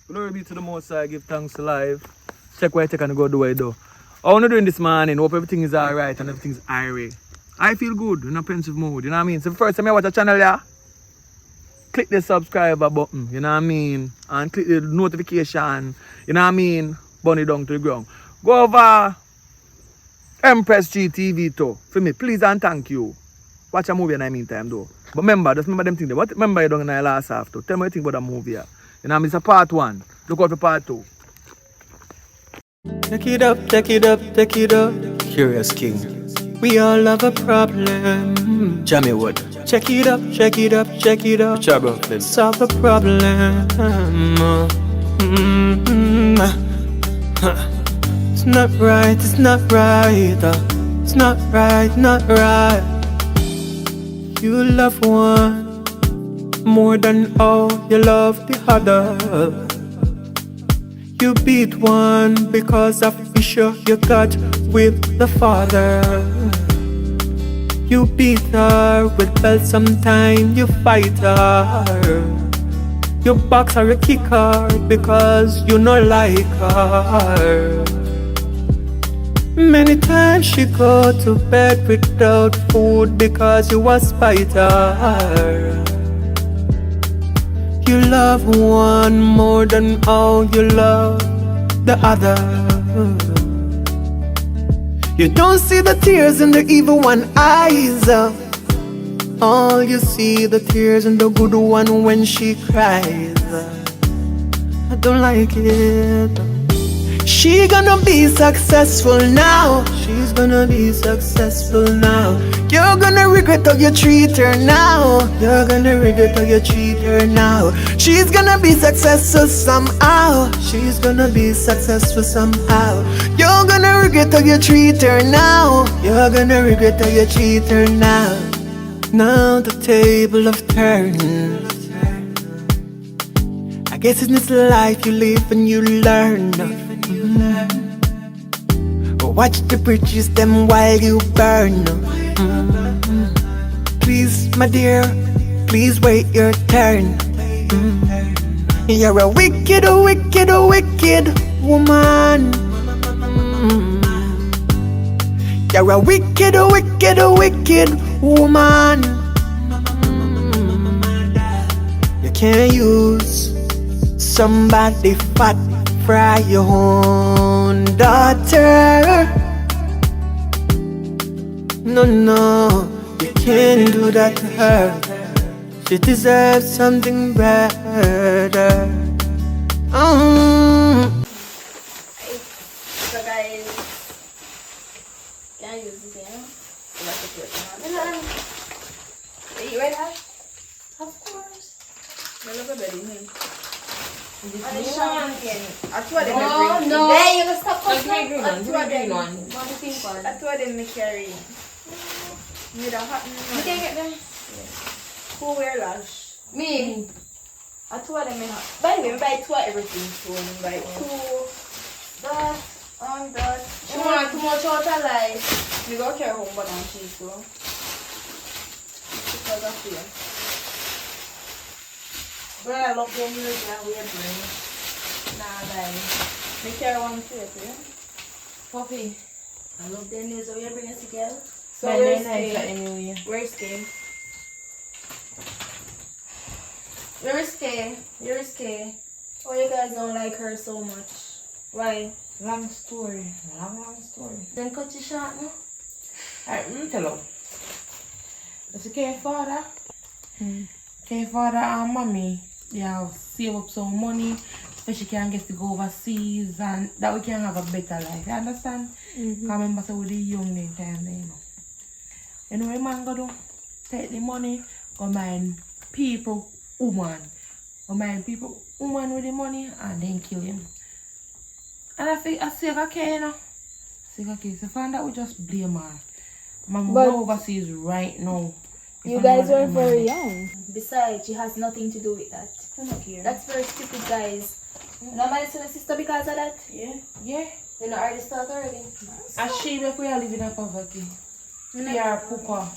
Glory be to the Most High, give thanks to life. Check what I take and go do what I do. How are you doing this morning? Hope everything is alright and everything is irie. I feel good in a pensive mood, you know what I mean? So first time I watch a channel, yeah, click the subscriber button, you know what I mean? And click the notification, you know what I mean? Burn it down to the ground. Go over Empress GTV too, for me, please and thank you. Watch a movie in the meantime though. But remember, just remember them things. What remember you done in the last half too. Tell me what you think about the movie here. You know what I mean? It's a part 1. Look out for part 2. Take it up, take it up, take it up. Curious King. We all have a problem. JAMMIWOOD. Check it up, check it up, check it up. Solve the problem. It's not right, it's not right. It's not right, not right. You love one more than all you love the other. You beat one because of issue you got with the father. You beat her with belt, sometime you fight her. You box her, you kick her because you not like her. Many times she go to bed without food because you was spite her. You love one more than all you love the other. You don't see the tears in the evil one eyes. All you see the tears in the good one when she cries. I don't like it. She gonna be successful now. She's gonna be successful now. You're gonna regret how you treat her now. You're gonna regret how you treat her now. She's gonna be successful somehow. She's gonna be successful somehow. You're gonna regret how you treat her now. You're gonna regret how you treat her now. Now the table of turns. I guess in this life you live and you learn. Watch the bridges them while you burn. Please, my dear, please wait your turn. You're a wicked, wicked, wicked woman. You're a wicked, wicked, wicked woman. You can't use somebody fat fry your own daughter. No, no, you can't do that to her. She deserves something better. So guys, can I use this here? Are you ready? Of course. I love a baby name. No. There you go, stop. I told them me carry. You don't have you can get them. Who wear lash? Me. I told them me have. By the way, we buy 2 of everything. So we buy 2 that. She want too much out of life. We go carry home but I'm cheap so. Because of fear. But I love them music and we bring. Nah, guys. Me carry one too, yeah? Puppy. I love them music. We bring it together. So where's Kay? Where's Kay? Where's Kay? Where's Kay? Oh, you guys don't like her so much. Why? Long story. Long story. Then cut you short, no? Alright, let me tell you. It's okay, father. Okay, father and mommy, they have saved up some money so she can get to go overseas and that we can have a better life. You understand? Because remember, so with the young day time, you know. You know what man go do? Take the money, go mind people, woman. Go mind people, woman with the money and then kill him. And I say, okay, you know. I say, okay, so find out we just blame her. Man, we're overseas right now. You guys were very young. Besides, she has nothing to do with that. I don't care. That's very stupid, guys. Nobody to my sister because of that? Yeah. Yeah. They not already start already. And she make we are living in poverty. We are pooper.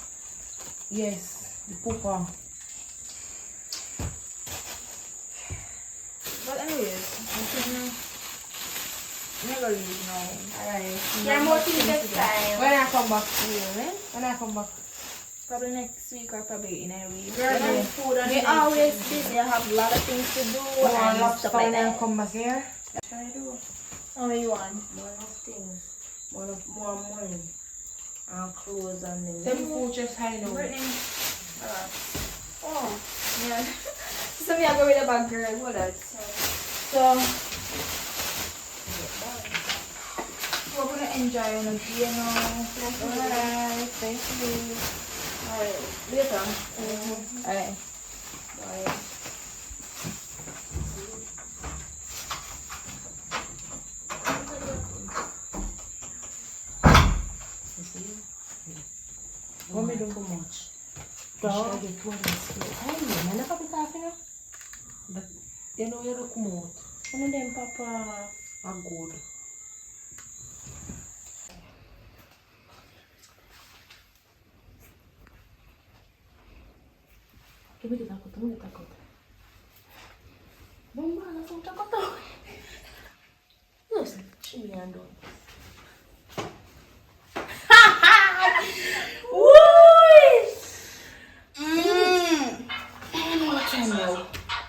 Yes, the pooper. But anyways, Never leave now. Alright. You're more things next time. When I come back to you, eh? When I come back. Probably next week or probably in a week. Girl, When food and we always busy. I have a lot of things to do and stuff like that. Come back here. Try to do. Oh, you want? More things. More money. And clothes and things. Them food just high now. Brittany. Oh, yeah. So me I go with a bag, girl. Hold on. So we're gonna enjoy on a piano. Alright, thank you. Alright, later. Alright. Bye. What me don't go much? Should I get one I never be coughing now. But you know you look more. One of them papa are good. Give me the takot. Bomba, na song takot. Yes, chimney and done.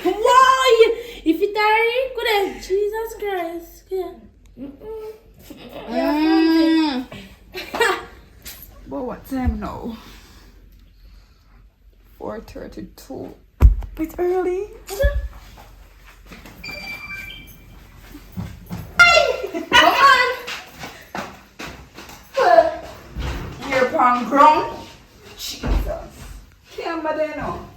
Why? If you tired, go there. Jesus Christ. Yeah. But what time now? 4:32. It's early. Come on. You're upon ground. Jesus. Can't bother now.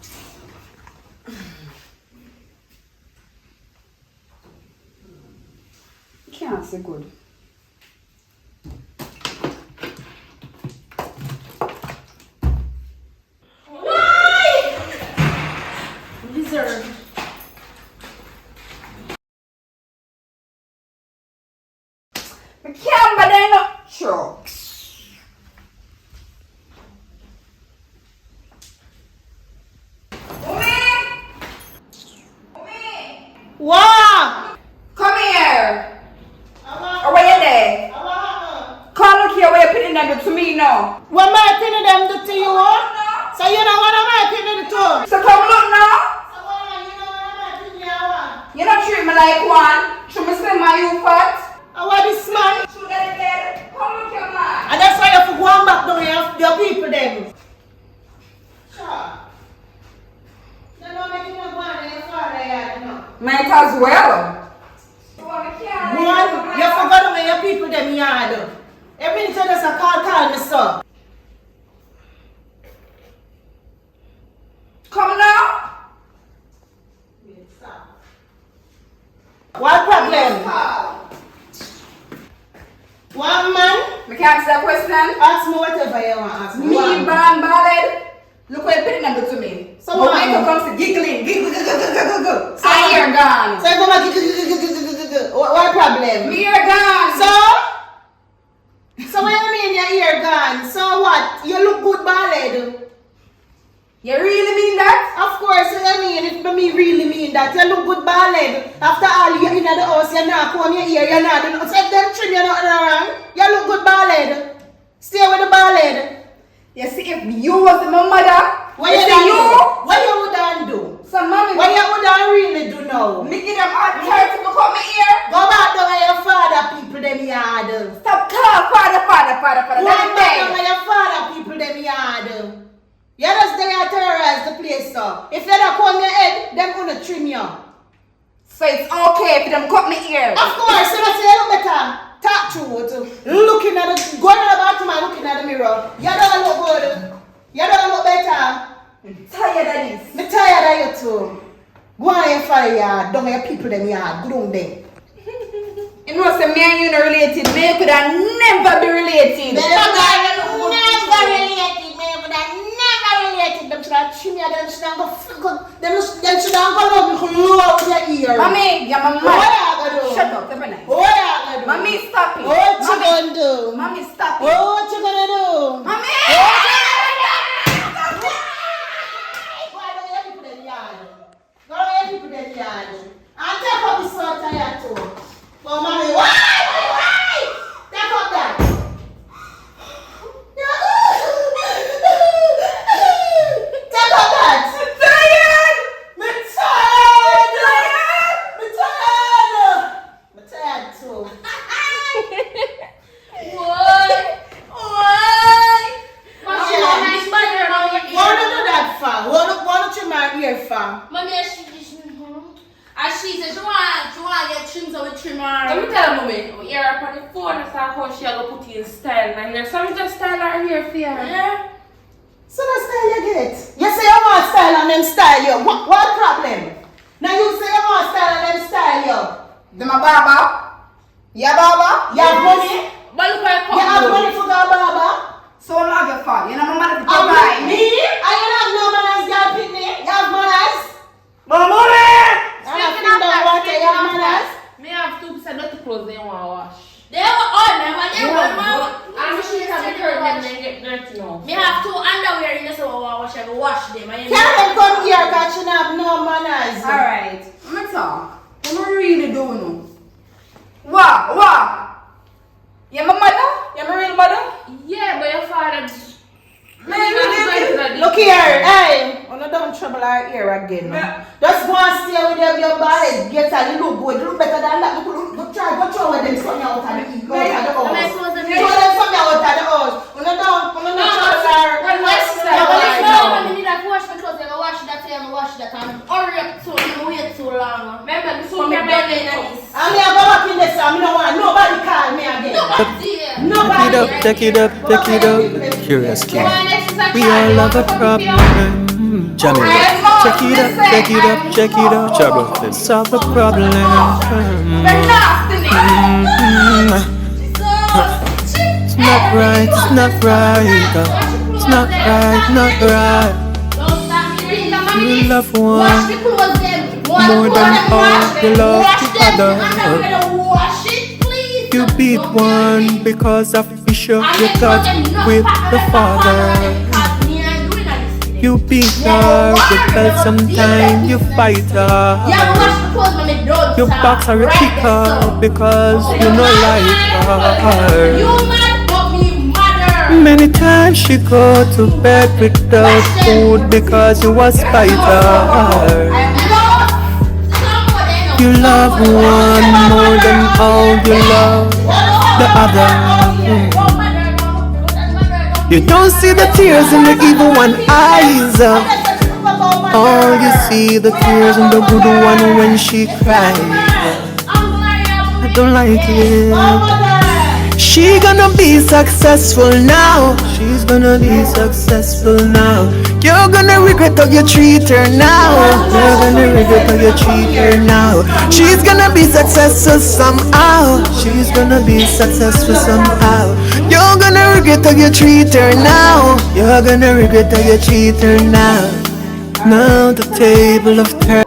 Can't say good. Lizard. I can't bother now. Sure. Wow! Come here. Or where you there? Come look here where you're putting them to me now. What am I telling them to you? So you know what am I telling to? So come look now. So what you know what am I telling you? You don't treat me like one. Should me slim my you fat? I want this man. Should get it there. Come look here, man. And that's why you have to go on back down here, your people them. Sure. You know making a go on your father yard, you know. Might as well. One, you forgot where your people them yard. Every minute you just a call me so. Come now. What problem? One man, Me can't answer that question. ask me whatever you want to ask me. Me One. born ballad. Look what you're putting them to me. So but what? when it comes to giggling, giggle. So I hear gone. So you go back, what problem? Me ear gone. So what you mean your ear gone? So what? You look good ballad. You really mean that? Of course, I mean, if me really mean that, you look good ballad. After all, you're in the house, you're not comb your ear, you're not doing so if them trim you're not wrong, you look good ballad. Stay with the ballad. You see, if you was my mother, What you done do? What you would done do? So mommy, What you would done really do now? me give them all time to become my ear. Go back down to your father people them yard. Stop calling father. Go back That's down bad. to your father people them yard. You just there terrorize the place so. If you don't comb your head, them gonna trim you. So it's okay if them cut me ear. Of course, you don't say you look better. Talk through it. Looking at the going to the bathroom and looking at the mirror. You don't look good. You don't look better. I'm tired of this. Me tired of you too. Go on your father yard, don't your people them yard, go down there. You know, say me and you not related. Me could have never be related. Never related, man. But I never related. Them should have trim you. Them should have go. Them should have go up and blow out your ear. Mommy, you're my What mother. you gonna do? Shut up, every night. What you gonna do? Mommy, stop it. What you Mommy, gonna do? Mommy, stop it. What you gonna do? Mommy! Why don't you people them yard? Go to your people them yard. And take up the salt of your toe. get trim so we trim her. Let me tell mommy, we hear her on the phone and start how she go put you in style. And here, some just style her hair for you. Yeah. So the style you get? You say you want style and them style you. What problem? Now you say you want style and them style you. Them a barber? You a barber? You have money? But look at You have money for the barber? So what have you for? You know my money to Me? buy. And you have no manners, you have picnic? You have manners? No money! Speaking of that, me have 2% dirty clothes they want to wash. They were on them and they were I'm sure you have heard them they get dirty now. Me have 2 underwear in the so wash. I go wash them. Can them come here because you have no manners? Alright. I'm gonna talk. I really don't know. What? You my mother? You my real mother? Yeah, but your father. Look here, hey! I'm not done trouble our ear again. Yeah. Just go and stay with them, your body. Get a little good, look better than that. Look, try, go throw them something out of the house. Throw them something out of the house. I'm not done trouble our I need to wash my clothes. I go wash that. I go wash that. I'm hurry up so I wait too long. Remember, this So one I'm can begging be this. I'm here go back in this, I don't want nobody call me again. Nobody. Take it up. Curious kid. We all have a problem. JAMMIWOOD. Check it up. Trouble. Solve the problem. It's not right. You love one more than all you love the other. You beat one because of issue you got with the father. You beat her because sometimes you fight her. You box her, you kick her because you don't like her. Many times she go to bed without food because you was fight her. You love one more than all you love the other. You don't see the tears in the evil one eyes. All you see the tears in the good one when she cries. I don't like it. She gonna be successful now. She's gonna be successful now. You're gonna regret how you treat her now. You're gonna regret how you treat her now. She's gonna be successful somehow. She's gonna be successful somehow. You're gonna regret how you treat her now. You're gonna regret how you treat her now. Now the table of turn.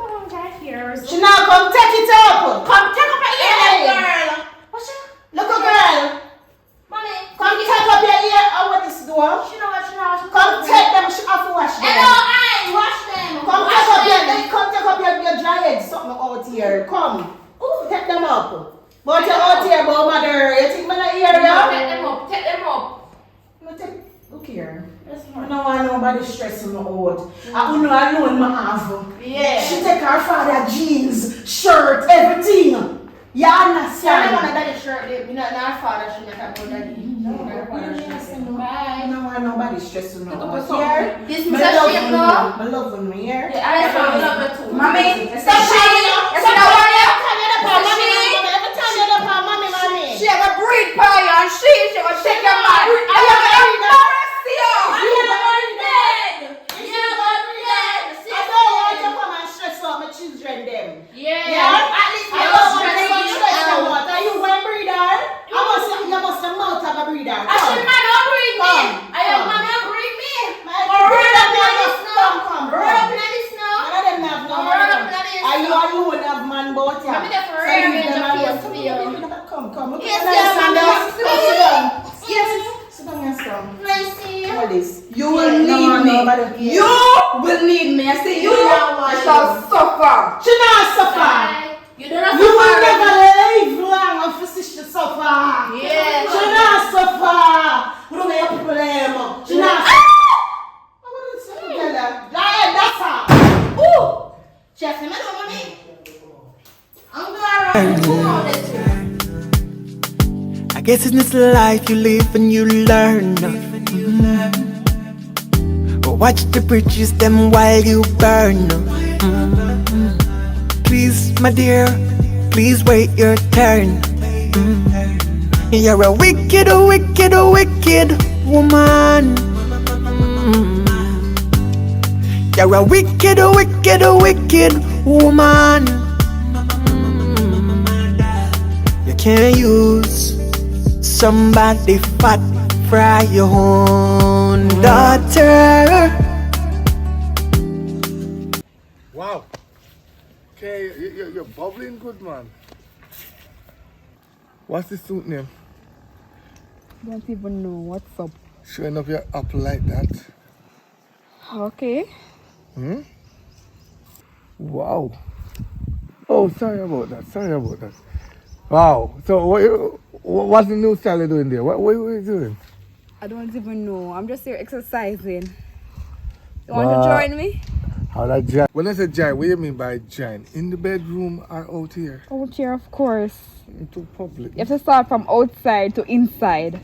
She now come take it up. Come take up your ear, girl. What's it? Look, girl. Mommy, Come take up your ear. Oh, what is doing? she know what she knows. Come take them. She have to wash them. Hello, I wash them. Come take up your dry head. Something out here. Come. Take them up. But you're out here, but mother. You think I'm not here, yeah? Take them up. Look here. I don't want nobody stressing me out. I don't know alone my have. Yeah. She take her father jeans, shirt, everything. You I understand? don't want that shirt. You know, our father should not have put that in. I don't want nobody stressing me out. Here. This is a shame, no? I love me here. Yeah, I love it too. Mommy, Stop shaking. She have a breed pie and she will shake your man. I have a embarrass you. Children them. Yeah. At least I must stress them out. Are you one breeder? You must have mouth of a breeder. I should not breed me. I am not breed me. Come. Roll up in this now. None of them have no money. Are you alone have man boat ya? I'm there for revenge of PS. Come. Look Yes, at yeah, that. Yes. Sit down and stand. Nice see you. All this. You will need me. You will need me. I say you shall suffer. She not suffer. You don't have You will never live long and physician suffer. Yeah. She not suffer. We don't get people them. She not suffer. What is it together? That's her. Ooh. Chef, you know mommy. I'm going I guess in this life you live and you learn. Watch the bridges them while you burn. Please, my dear, please wait your turn. You're a wicked, wicked, wicked woman. You're a wicked, wicked, wicked woman. You can't use somebody fat for your own daughter. Wow. Okay, you're bubbling good, man. What's the suit name? Don't even know what's up. Showing up your apple like that. Okay. Hmm? Wow. Oh, sorry about that. Sorry about that. Wow. So, what's the new style you're doing there? What are you doing? I don't even know. I'm just here exercising. You want to join me? How that giant? When I say giant, what do you mean by giant? In the bedroom or out here? Out here, of course. Into public? You have to start from outside to inside.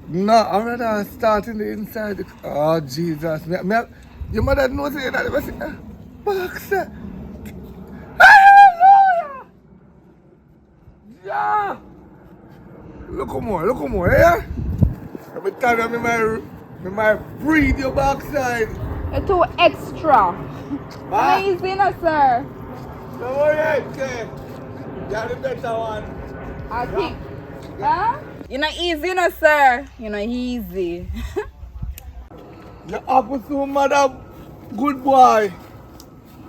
No, I'd rather start in the inside. Oh, Jesus. Your mother knows it. Boxer. Hallelujah! Yeah! Look more, yeah? Every time I might breathe your backside. You're too extra. Ah. Amazing, sir. Don't worry, okay. You're the better one. I think. Huh? You're not easy, sir. You're not easy. Your apple soon, madam. Good boy.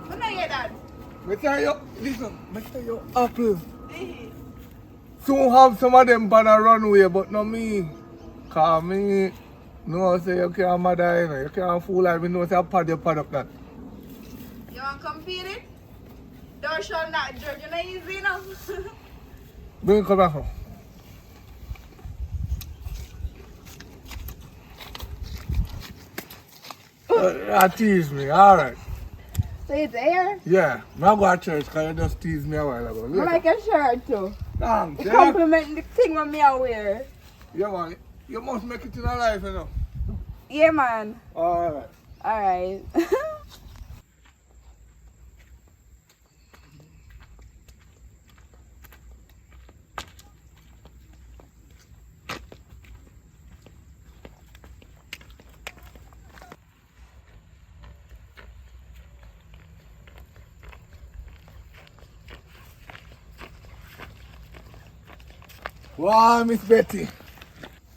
When I hear that? Listen, your apple. Soon have some of them on a runway, but not me. Cause me, no say you can't mother, you know. You can't fool like me, no say I pad your pad up that. You want to compete it? Thou shall not judge. You're not easy enough. Bring it come back home. That tease me, alright. So it's there? Yeah, I'm going to church because you just teased me a while ago. I like your shirt too. Thanks, You yeah? compliment the thing when me I wear. Yeah, man. You must make it in a life, you know. Yeah, man. Alright. Alright. Wow, Miss Betty.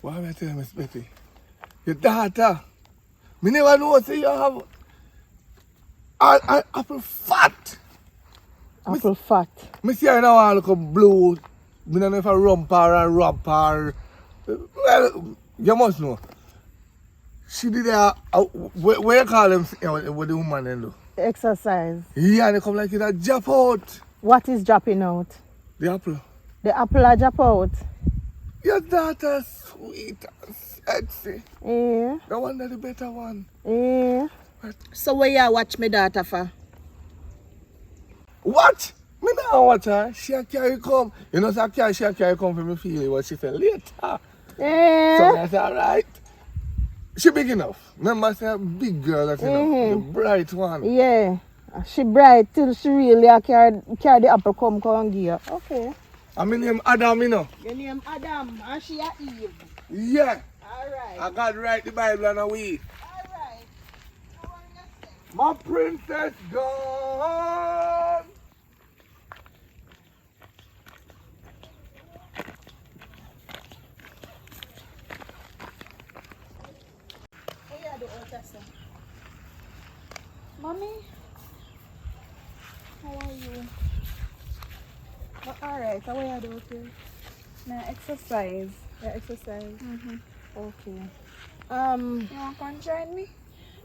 What am I telling Miss Betty? Your daughter. Me never know say you have an apple fat. Apple fat. Me see her now look blue. Me don't know if I rump her or rump her. Well, you must know. She did where you call them with the woman then do? Exercise. Yeah, they come like it a jump out. What is dropping out? The apple. The apple are drop out. Your daughter's sweet and sexy. Yeah. The one that the better one. Yeah. But So where you watch my daughter for? what? Me now watch her. She a carry come. You know, she a carry come for me feel what she said later. So Yeah. that's alright. She big enough. Remember, say a big girl that's enough. The bright one. Yeah. She bright till she really carry the apple come and give her. Okay. I mean name Adam, you know. Your name Adam and she a Eve. Yeah. Alright. I got to write the Bible and away. Alright. My princess gone. Mommy? How are you? Oh, alright, how are you doing here? Now exercise. Yeah, exercise. Okay. You want to come join me?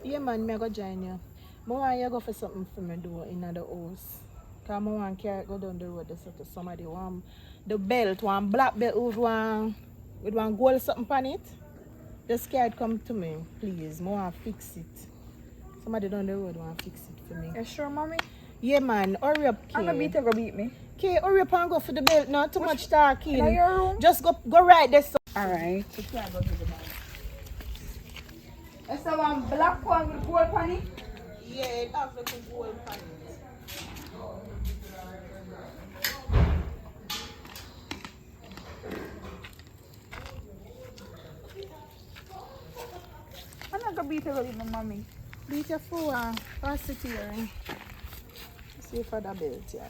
Yeah man, me go join you. I want you go for something for me do in the house. Cause I want to go down the road to somebody want the belt, one black belt with one gold something on it. Just scared come to me, please. I want to fix it. Somebody down the road want to fix it for me. You sure, mommy? Yeah man, hurry up, Kay. I'm gonna beat you, go beat me. Kay, hurry up and go for the belt. Not too much talking. In your room? Just go right there. So. Alright. That's the one black one with gold on it? Yeah, it have little gold on it. beat her with my mommy. Beat your foot and pass it here. See for the belt, yeah.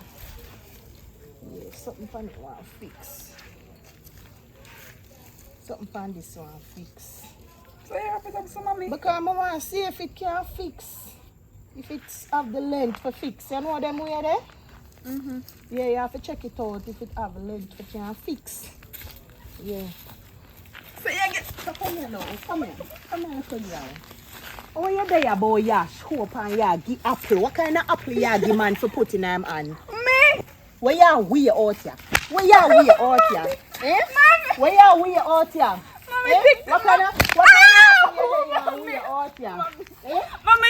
Yeah, something for it want fix. Something for this one fix. So you have to talk to mommy? Because I want to see if it can fix. If it's have the length for fix. You know them way there? Mm-hmm. Yeah, you have to check it out if it have length for can fix. Yeah. So you get... So come here now. Come here. Come here, come here. Oh, you there, boy, Yash? Hope and you give apple. What kind of apple you give man for putting them on? Me? Where you weigh out here? Where you weigh out here? Eh? Mommy! Where you weigh out here? Mommy, Eh? pick What kind of apple you weigh out here? Eh? Mommy,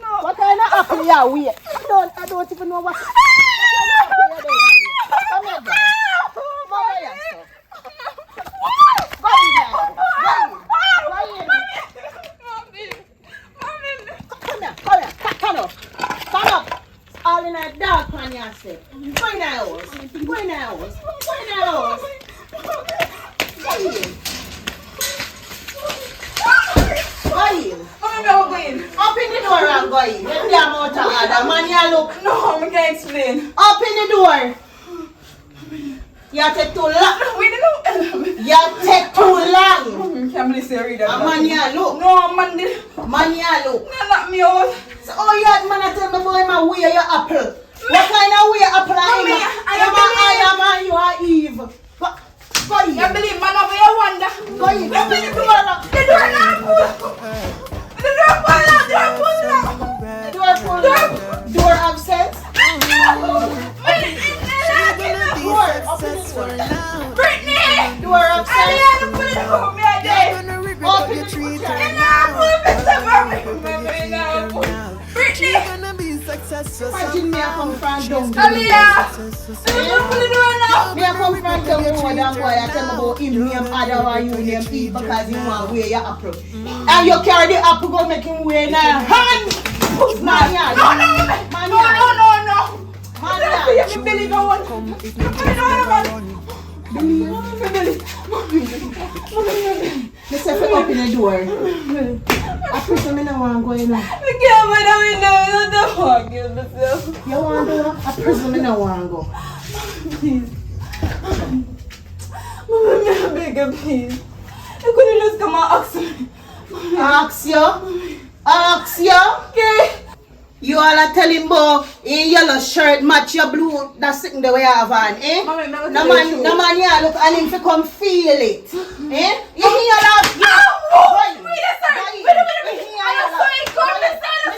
no. What kind of apple you weigh? I don't even know what kind of apple you weigh. Come here, girl. Come over here, sir. Go in there. Go in. Come here. Stand up. All in a dark pan yourself. Go in the house. Go in the house. Go in the house. Go in. Mommy, no going. Up in the door and go in. Let me have out of order. Man, you look. No, I can't explain. Up in the door. You take too long. We don't know. You take too long. I can't believe you read that. Man, you look. No, man, this. Man, you look. No, not me out. So, oh, you had man, I tell me boy, my wear your apple. What kind of wear apple are Mommy, you? I am and you are Eve. Go in. You believe, man, over your wonder. Go in. Open the door now. The door now. The door pull now. The door pull now. Door absent. Brittany! Door absent. Aliana, put it home, me a day. Open the door. Brittany! Imagine me I come from down. Aliyah! Put it door now. Me I come from down the road and boy I tell me about him name Adam and you name Eve because he want wear your apple. And you carry the apple go make him wear in your hand. Man, yeah. No. Man, You believe I want. Me say fi open the door. I presume me no want go in. I can't open the window. What the fuck is this? You want to go? I presume me no want go. Please. Mama, me a beg you, please. You couldn't just come and ask me. Ask you? Okay. You all are telling boy in yellow shirt match your blue, that's sitting the way I have on, eh? Mommy, never No man here look and him to come feel it. Eh? You hear that? Wait a second. Wait. I saw it come inside the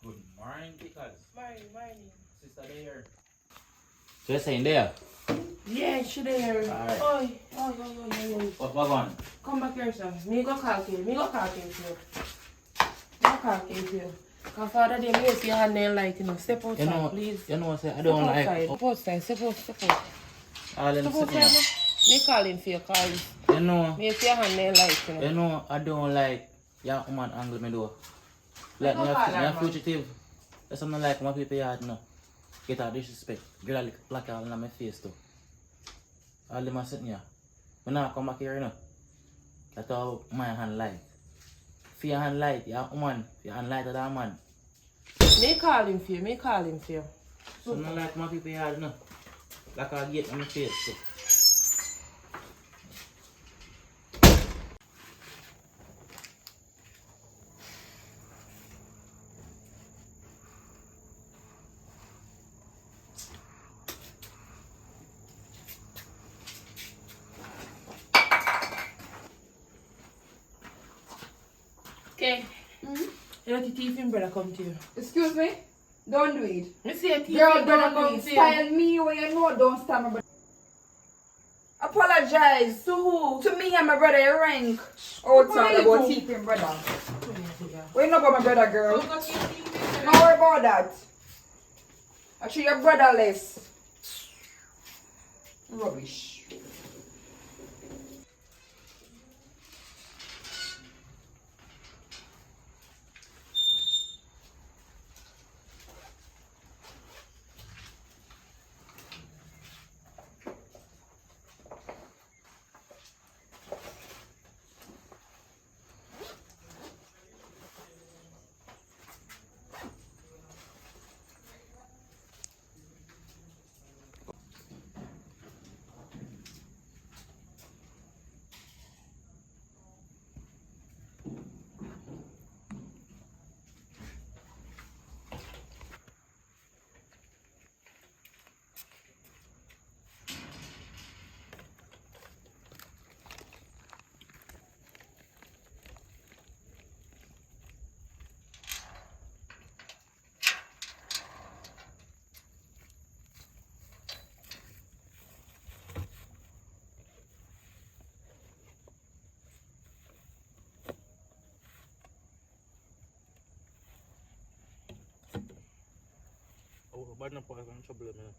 Good morning, Pickles. Morning. Sister there. So you're saying there? Yeah, she there. Alright. Oi. What on? Come back here, sir. Me go call Kate for you. Cause father, they may see her nail light, you know. Step outside, please. You know what I say? I don't like. Step outside. Step out. All them Step sitting outside. Me calling for you, call. You know, Me see her nail light, you know. you know, I don't like young woman angle me door. Like me a fugitive. That's something like my people yard no. Get out disrespect. Girl like black all in my face too. All them are sitting here. When I come back here, you know. That's how my hand light. For your hand light, your woman, your hand lighter than man. Me calling for you. Something like my people yard no. Like I get on my face too. Okay. You know the thief brother come to you. Excuse me? Don't do it. Me see a thief Girl, brother don't come do it. to you. Style me when you know don't stand my brother. Apologize. To who? To me and my brother, you rank outside about keeping brother. Where you know about my brother, girl? Don't worry about that. Actually, you're brotherless. Rubbish. Oh, bad na po ako ng trouble mo.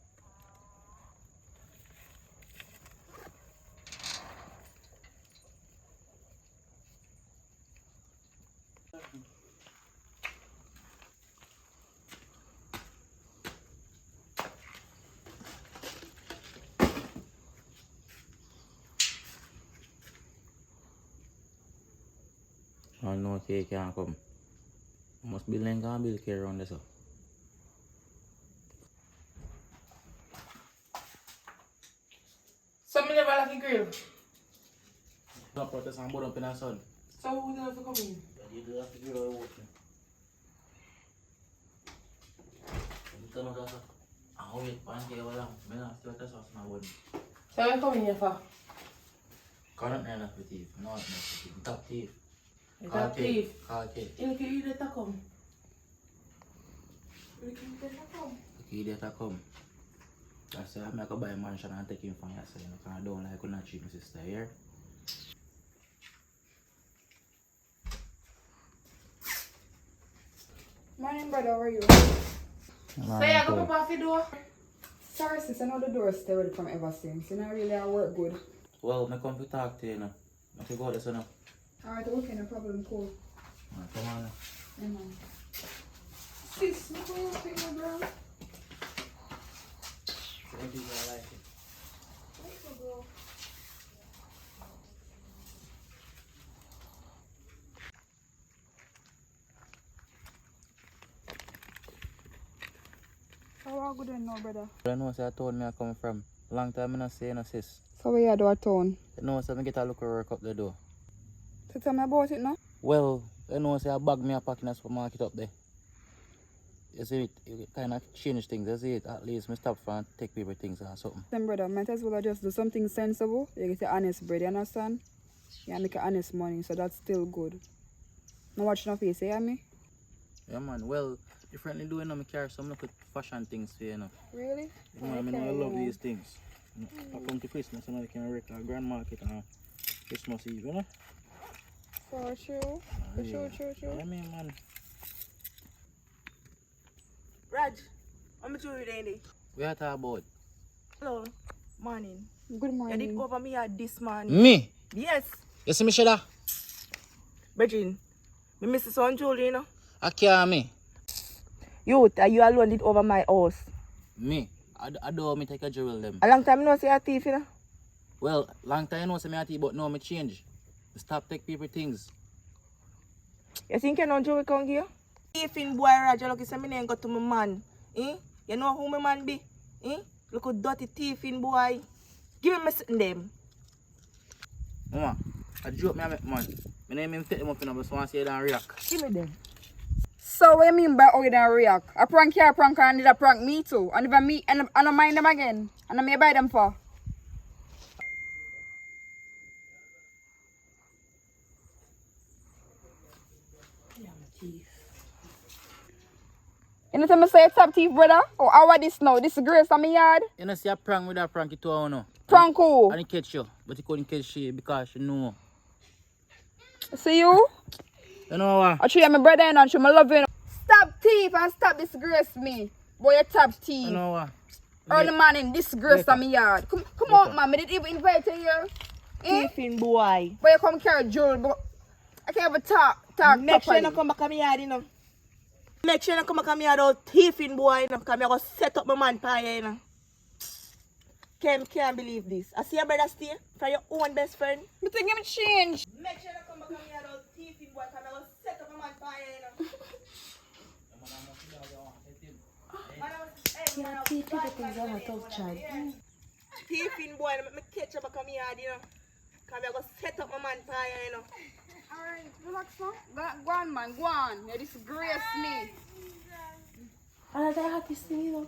I know okay can't come. Must be like a bill care around this. Some never like a grill. Don't protest and board up in the sun. So who never come in? You do have to grill or water. You tell me that. I'll wait pancake or lamb. I don't see what that's what's my body. So I come in here for? Current nine of the thief. No, not the thief. Top thief. You got thief. Okay. You can eat it to come. You can eat it to come. Okay, that come. I say I make a buy a mansion and take him from your side. I don't like when I treat my sister here. Morning, brother, how are you? So you go pop off the door? Sorry, sis, I know the door stay ready from ever since. You know, really, I work good. Well, I come to talk to you now. I can go this now. Alright, okay, no problem, cool. Come on now. Yeah, man. Sis, look what you're doing, bro. Thank you, I like it. How are good now, brother? I know say I told me I come from. Long time I not say no sis. So where you do a town? You know say I get a look at work up the door. So tell me about it now. Well, you know say I bag me a pack in a supermarket up there. You see it kind of change things. You see it at least me stop for and take people things or something. Then brother, might as well just do something sensible. You get the honest bread, you understand? You make honest money, so that's still good. Now watch no face, you hear me? Yeah man, well, differently doing me carry some look at fashion things for you know. Really? You know, I mean I love these things. I come to Christmas and I can wreck a grand market and Christmas Eve, you know? For true. For Yeah. true. Yeah man. Raj, I'm doing it. We are talking about Hello, morning. Good You morning. did over me at this morning. me. Yes, You see me Shada? Bridgin. Me miss son Julie, you know. I care me. You alone did over my house. Me. I don't want me take a jewel them. A long time no see a thief, you know. Well, long time no say me a tea, but now me change. Stop take people things. You think you know Julie come here? Thief in boy Raj, look, you say me name go to my man. Eh? You know who my man be? Eh? Look at dirty thief in boy. Give me something them. Mama, I joke me a make man. My name him take them up in a so I say and react. Give me them. So what you mean by how you don't react? A prank here, a prank and did a prank me too. And if I me and I don't mind them again. And I may buy them for. You know me say it's top thief, brother? Or how are this now? This is Grace on my yard? You know, see a prank with a prank it too, no? Prank who? And he catch you, but he couldn't catch she because she know. See you? You know what? I treat you my brother and I treat my love you. Stop thief and stop disgrace me. Boy, you top thief. You know what? Early morning, disgrace on my yard. Come on, man. I didn't even invite you here. Eh? Thiefing boy. Boy, you come carry jewel, but I can't even talk Make sure you properly. don't come back to my yard, you know. Make sure you don't come back to my yard out thiefing boy, you know. Because I'm going to set up my man pie, you know. Can't believe this. I see your brother stay for your own best friend. I think him change. Make sure you don't come back to my yard out thiefing boy, because I'm going to set up my man pie, you know. Thiefing boy, I'm going to catch you back to my yard, you know. Because I'm going to set up my man pie, you know. Alright, relax now. Go on, man. Go on. You disgrace me. And I have this thing, you know.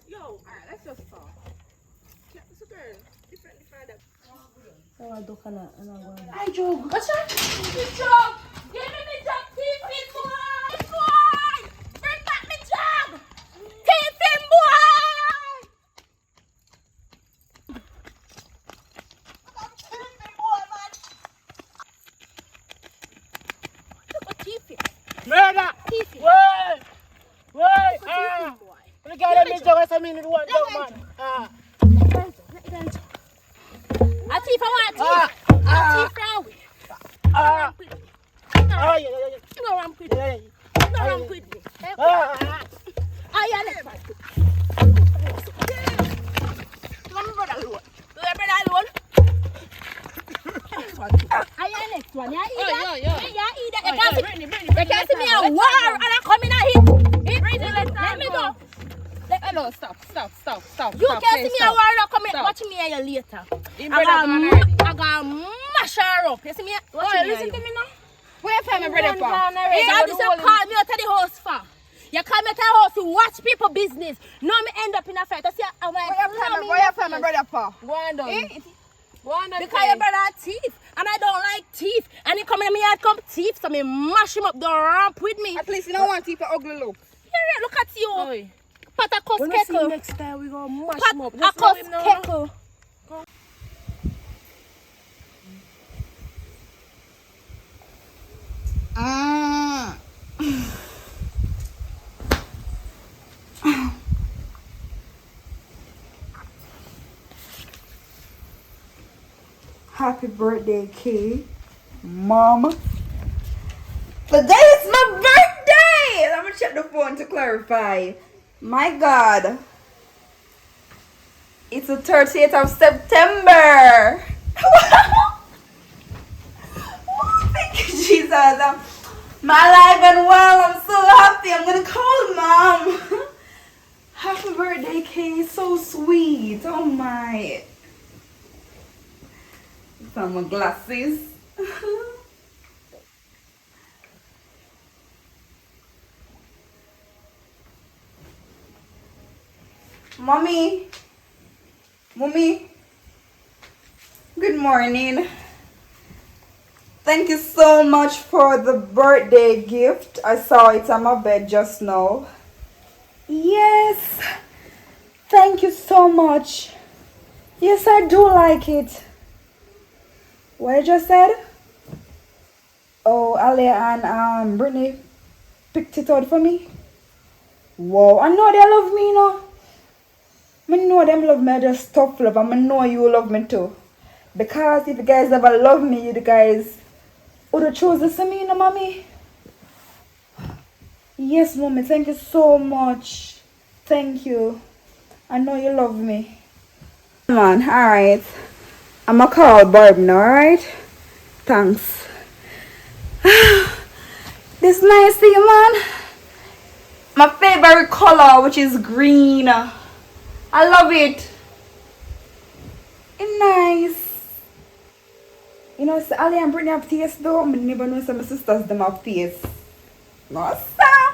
Yo, Alright, let's just talk. it's a girl. Different. Hi, Joe. What's that? The job. Give me the job, thieving boy. Boy, bring back the job. Thieving boy. Murder! Wait! Wait! Ah! Look at them, Mr. West, I mean, it was man. Ah! A thief, I want a thief. A thief now. Ah! Ah! Yeah. No ramp with me. No ramp with me. Ah! I am next one. Let me brother alone. Let me brother alone. I am next one. You eat that? You eat that? You can't see me a war and I come in and hit. Let me go. Hello, stop. You can't see me a war and I come in. Watch me here later. I got mash her up. You see me? Watch me Listen to me now. Where you find my brother for? Yeah, this you call me out to the house for. You call me to the house to watch people business. Now me end up in a fight. I see I want Where you find my brother for? Go on down. Eh? Because your brother a thief. And I don't like thief. And he come in me yard come thief. So me mash him up the ramp with me. At least you don't want thief for ugly look. Yeah, look at you. Oi. Pat a cuss When we see keckle. him next time, we gonna mash Pat him up. a Just cuss leave him now. keckle. Happy birthday, Kay. Mom. Today is my birthday! Let me check the phone to clarify. My God. It's the 30th of September. Oh, thank you, Jesus. I'm alive and well. I'm so happy. I'm going to call Mom. Happy birthday, Kay. So sweet. Oh, my. Some glasses. Mommy. Good morning. Thank you so much for the birthday gift. I saw it on my bed just now. Yes. Thank you so much. Yes, I do like it. What you just said? Oh, Ali and Brittany picked it out for me. Wow, I know they love me, you know. I know them love me, I just tough love. I know you love me too. Because if you guys ever love me, you guys would have chosen to see me, you know, mommy. Yes, mommy, thank you so much. Thank you. I know you love me. Come on, alright. I'm gonna call Barb now, alright? Thanks. This nice thing, man. My favorite color, which is green. I love it. It's nice. You know, so Ali and Brittany have taste though. I never know some sisters them have taste. No, sir.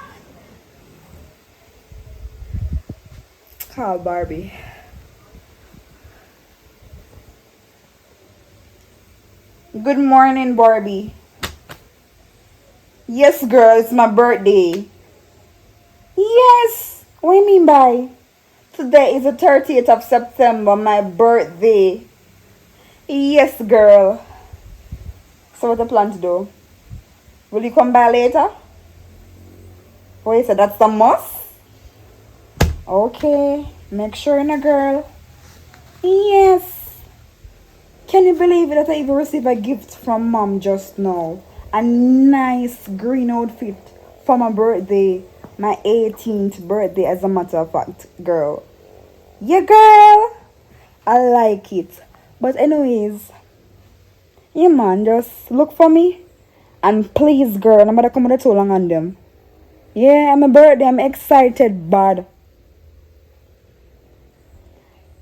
Call Barbie. Good morning, Barbie. Yes, girl, it's my birthday. Yes. What do you mean by? Today is the 30th of September, my birthday. Yes, girl. So what you plan to do? Will you come by later? Oh, you said that's a must? Okay. Make sure you're a girl. Yes. Can you believe it that I even received a gift from mom just now? A nice green outfit for my birthday. My 18th birthday, as a matter of fact, girl. Yeah, girl. I like it. But anyways, yeah, man, just look for me. And please, girl, I'm gonna come with too long on them. Yeah, my birthday, I'm excited, bad.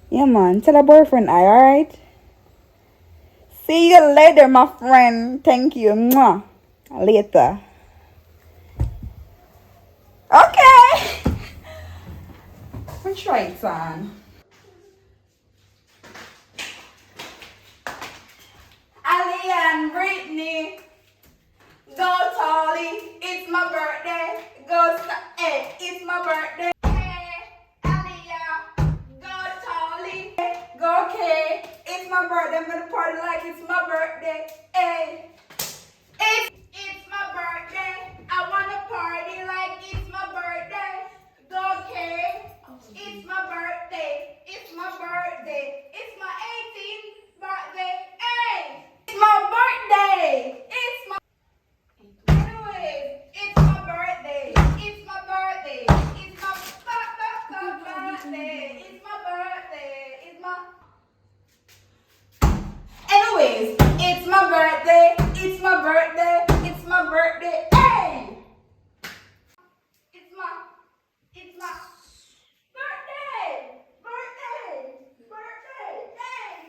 Yeah, man, tell a boyfriend I, alright? See you later, my friend. Thank you. Mwah. Later. Okay. Let's try it on. Ali and Brittany. Go Tolly. It's my birthday. Go hey, it's my birthday. Hey, Aliyah. Go Tolly. Go Kay. It's my birthday. I'm gonna party like it's my birthday. Hey. It's my birthday. I wanna party like it's my birthday. Go Kay. It's my birthday. It's my birthday. It's my 18th birthday. Hey! It's my birthday. It's my anyways, it's my birthday. It's my birthday. It's my birthday. It's my birthday. It's my anyways, it's my birthday. It's my birthday. It's my birthday. Hey! It's my birthday. Birthday.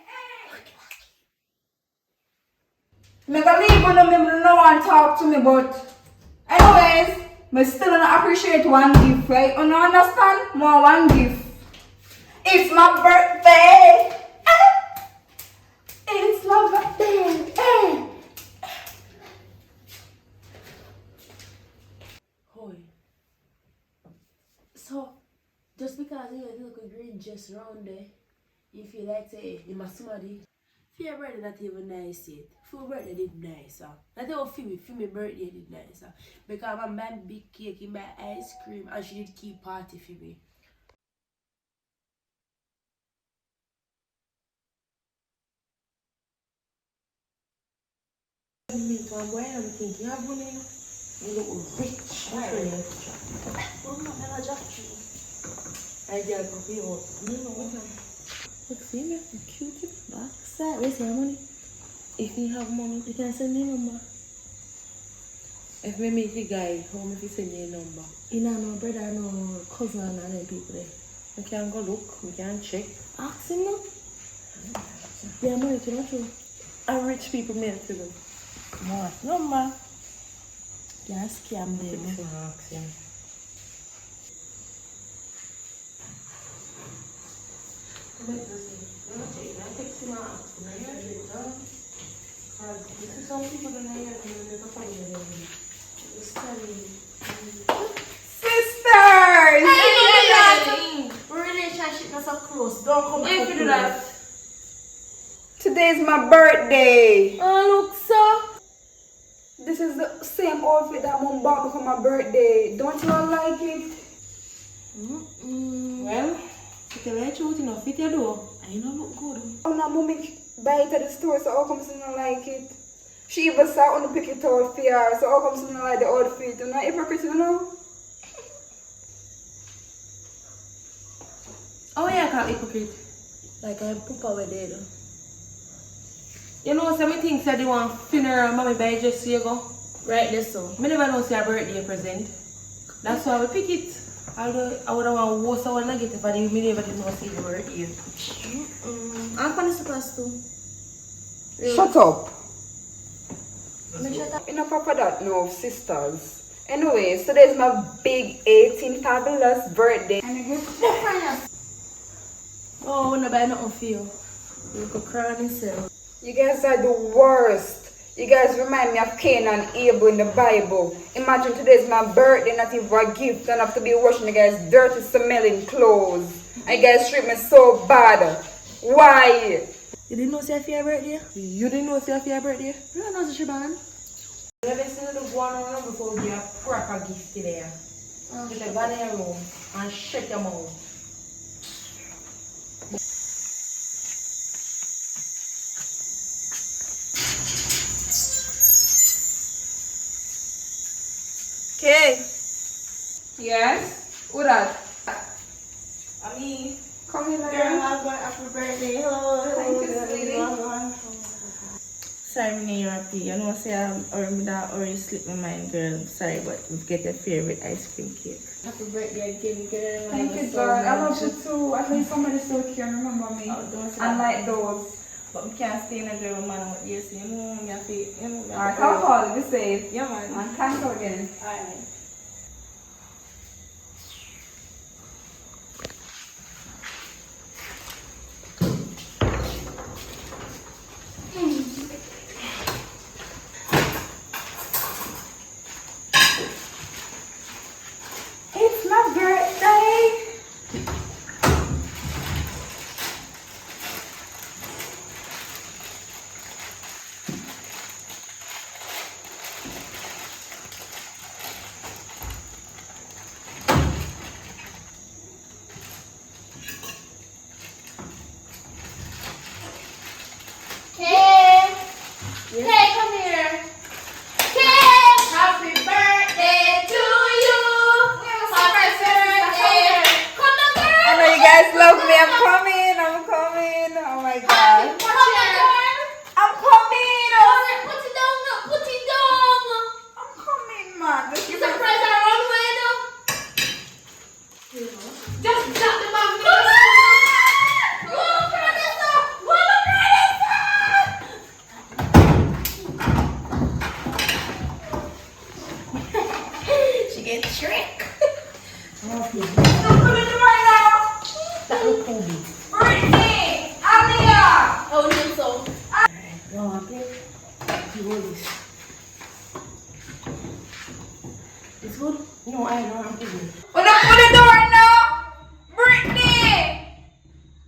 Hey. Me gonna leave when me no one talk to me, but anyways, me still don't appreciate one gift, right? You know, understand? More one gift. It's my birthday. It's my birthday. Hey. Hoy. So, just because you look a green just round there, you feel like say you must somebody. For your birthday not even nice yet. For your birthday did nice. Not even for me birthday did nice. Because my man big cake in my ice cream and she did keep party for me. I'm wearing everything. You have money, you look rich. Oh, no, I'm not I get a copy of look, see me, I'm cute. Back side, where's your money? If you have money, you can send me a number. If me meet the guy, how me fi send you a number? You know, no brother, no cousin, and them people there. We can go look, we can check. Ask him now. Yeah, money to not true. And rich people mail to them. What number? Yeah, scam them. Ask him. Some people don't know Sisters! Relationship not so close. Don't come back to that. Today's my birthday. Oh, look, so. This is the same outfit that mom bought me for my birthday. Don't you all like it? Well, if you like it, you know, fit your door. I know look good. Oh, now mommy buy it at the store, so how come she don't like it? She even saw on the pick it out for her, so how come she don't like the outfit? You know, hypocrite, you know? Oh, yeah, I can't hypocrite. Like I'm Papa with there, though. You know, some things that they want funeral, mommy buy just so you go. Right, that's so. I never know see a birthday present. That's why we pick it. Although I would have want worse, I would not get it, but you never did not see the birthday. I'm going to supposed to. Shut up. Enough of that no, sisters. Anyways, today's my big 18 fabulous birthday. And a gift for you. Oh, when I buy nothing for you. You could cry on yourself. You guys are the worst. You guys remind me of Cain and Abel in the Bible. Imagine today's my birthday, not even a gift. I don't have to be washing you guys' dirty, smelling clothes. And you guys treat me so bad. Why? You didn't know it's your birthday? You didn't know it's your birthday? No, no, Shaban. Let's see the one on before we have proper gift today. Get the van in your room and shut your mouth. Okay. Yes? Who that? I mean, Come here, girl, girl. I'm going happy birthday. Hello, Thank you, sweetie. Sorry, me you're happy. I know I say I'm already slip my mind, girl. Sorry, but we get your favorite ice cream cake. Happy birthday again, girl. Thank you, God. I love you too. At least somebody still can remember me. Oh, don't say Unlike that. those. But we can't stay in a girl, man. What you say? Me have to, Alright, I'll call you. Be safe. Yeah, man. And cancel again. Alright. It's my birthday. Kay! Kay, come here. Kay! Happy birthday to you. Happy birthday. Come on, girl. I know you guys love me. I'm coming. I'm coming. Oh my God. Come on, girl. I'm coming. Put it down. Put it down. I'm coming, man. Just It's give a me. present around way now. Just drop the bag. Come on. Go, Vanessa. Go, Vanessa. She get tricked. Don't put it right now. That look cool, babe. Brittany. Alia. Oh, you so. No, I'm playing. You hold this. It's good? No, I know, I'm playing. Open the door now. Brittany.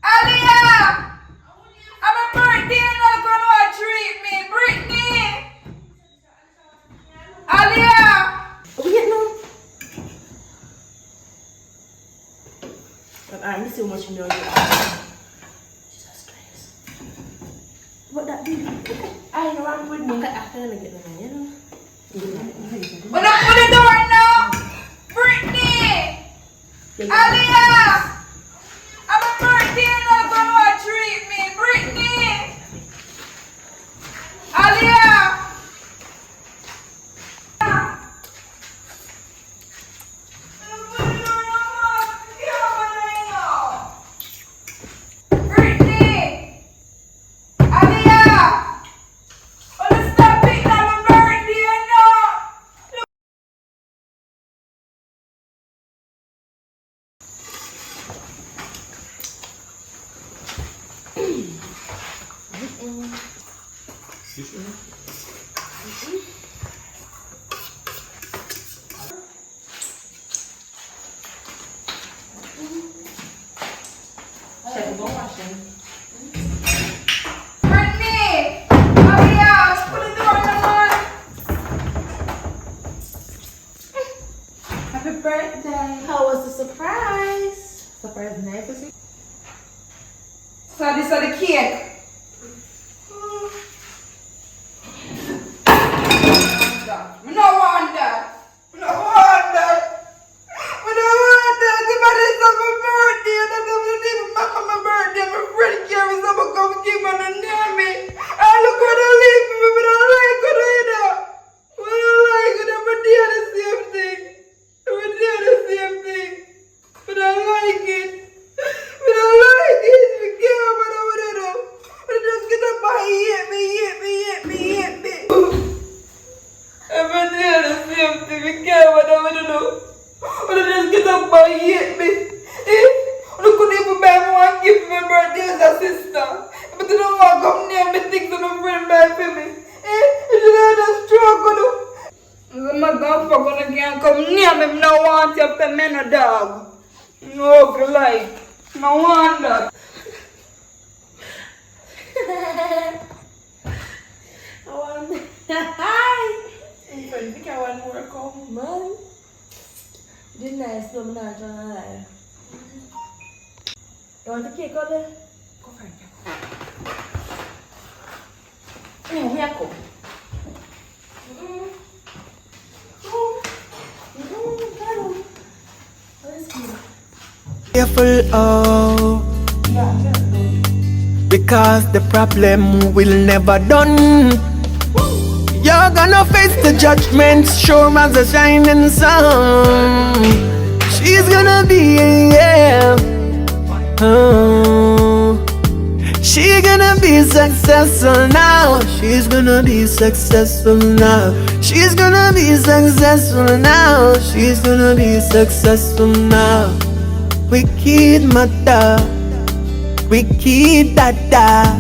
Alia. I'm a birthday. You're not gonna treat me. Brittany. Alia. Oh, yeah, no. I'm missing much in your Jesus Christ. What that do? I know I'm with me. I can't get the you know. Open the door now. Brittany. Alia. I'm a birthday. You're not gonna treat me. Brittany. Alia. Brittany! Alia! Wanna stop it? I'm a birthday or not? Check the washing. Brittany! Alia! Put the door on. Happy birthday. How was the surprise? Surprise nice to see. So this is the cake. We don't want that. We don't want that. We don't want that. If I did my birthday, and I don't even remember my birthday, my friend carries someone come keep on and near me. I look what I leave me, but I don't like it either. We don't like it. I'm doing the same thing. I'm doing the same thing. But I like it. But I like it. We care about it. But just get up and hit me. I'm doing your dog. No, like, no wonder. I want hi. I think I want more come, man. Did nice, no, I'm not trying to lie. You want the cake out there? Go for it. Yeah, here I go. Careful, oh, because the problem will never done. You're gonna face the judgment, sure as a shining sun. She's gonna be, yeah. Oh, she's gonna be successful now. She's gonna be successful now. She's gonna be successful now. She's gonna be successful now. Wicked mother, wicked dada.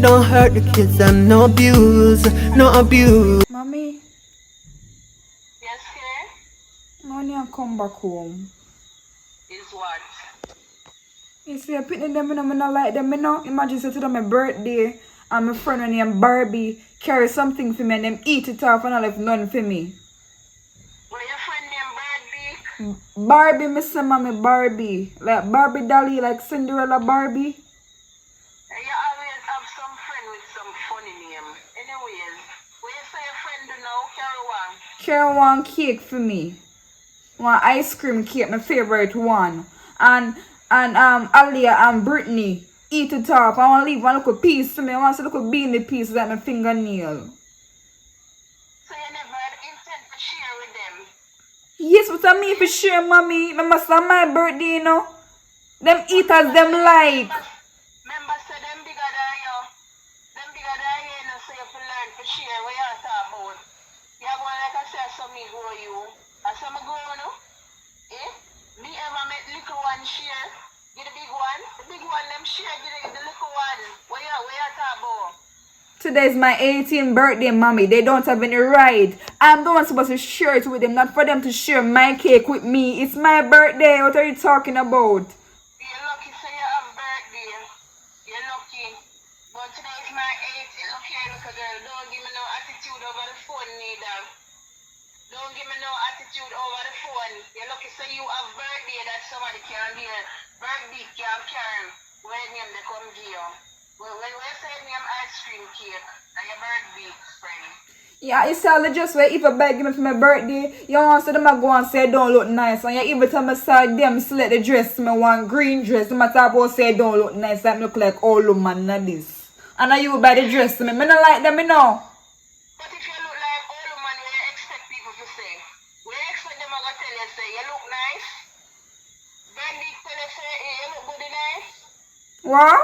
Don't hurt the kids and no abuse, no abuse. Mommy, Yes, sir? when you come back home, Is what? you see, I picking them in, I don't like them, you know. Imagine say to them my birthday and my friend named Barbie carry something for me and them eat it off and I left none for me. What your friend named Barbie? Barbie, me say mommy Barbie. Like Barbie dolly, like Cinderella Barbie. You always have some friend with some funny name. Anyways, what you say your friend do now? Carry one cake for me. One ice cream cake, my favorite one. And Alia and Brittany eat it up. I want to leave one little piece to me. I want to little beanie piece like my fingernail. So you never had intent to share with them? Yes, what I mean for sure, mommy. I must have my birthday, you know. Them eat as them like. Remember, say them bigger than you. Them bigger than you, you know, so you have to learn to share what you talk about. You are going like I say, so me grow you. And so me grow, you know. Eh? Me ever make little one share. Get the big one. The big one, them share. Get the little one. What you talk about? Today's my 18th birthday, mommy. They don't have any right. I'm the one supposed to share it with them, not for them to share my cake with me. It's my birthday. What are you talking about? You're lucky, so you have birthday. You're lucky. But today is my 8th. Look here, look girl. Don't give me no attitude over the phone, neither. Don't give me no attitude over the phone. You're lucky, so you have birthday that somebody can hear. Birthday can carry. When name they come give you. When you say name ice cream cake and your birthday friend. Yeah, you see, I just wait if a bag give me for my birthday. You want to them I go and say don't look nice. And you every time I saw them select the dress, me one green dress. No matter about say don't look nice, that look like all man na this. And now you buy the dress to me. Me not like them, you know. But if you look like all man, what you expect people to say? What you expect them to tell you say you look nice? Birthday tell you say you look good nice? What?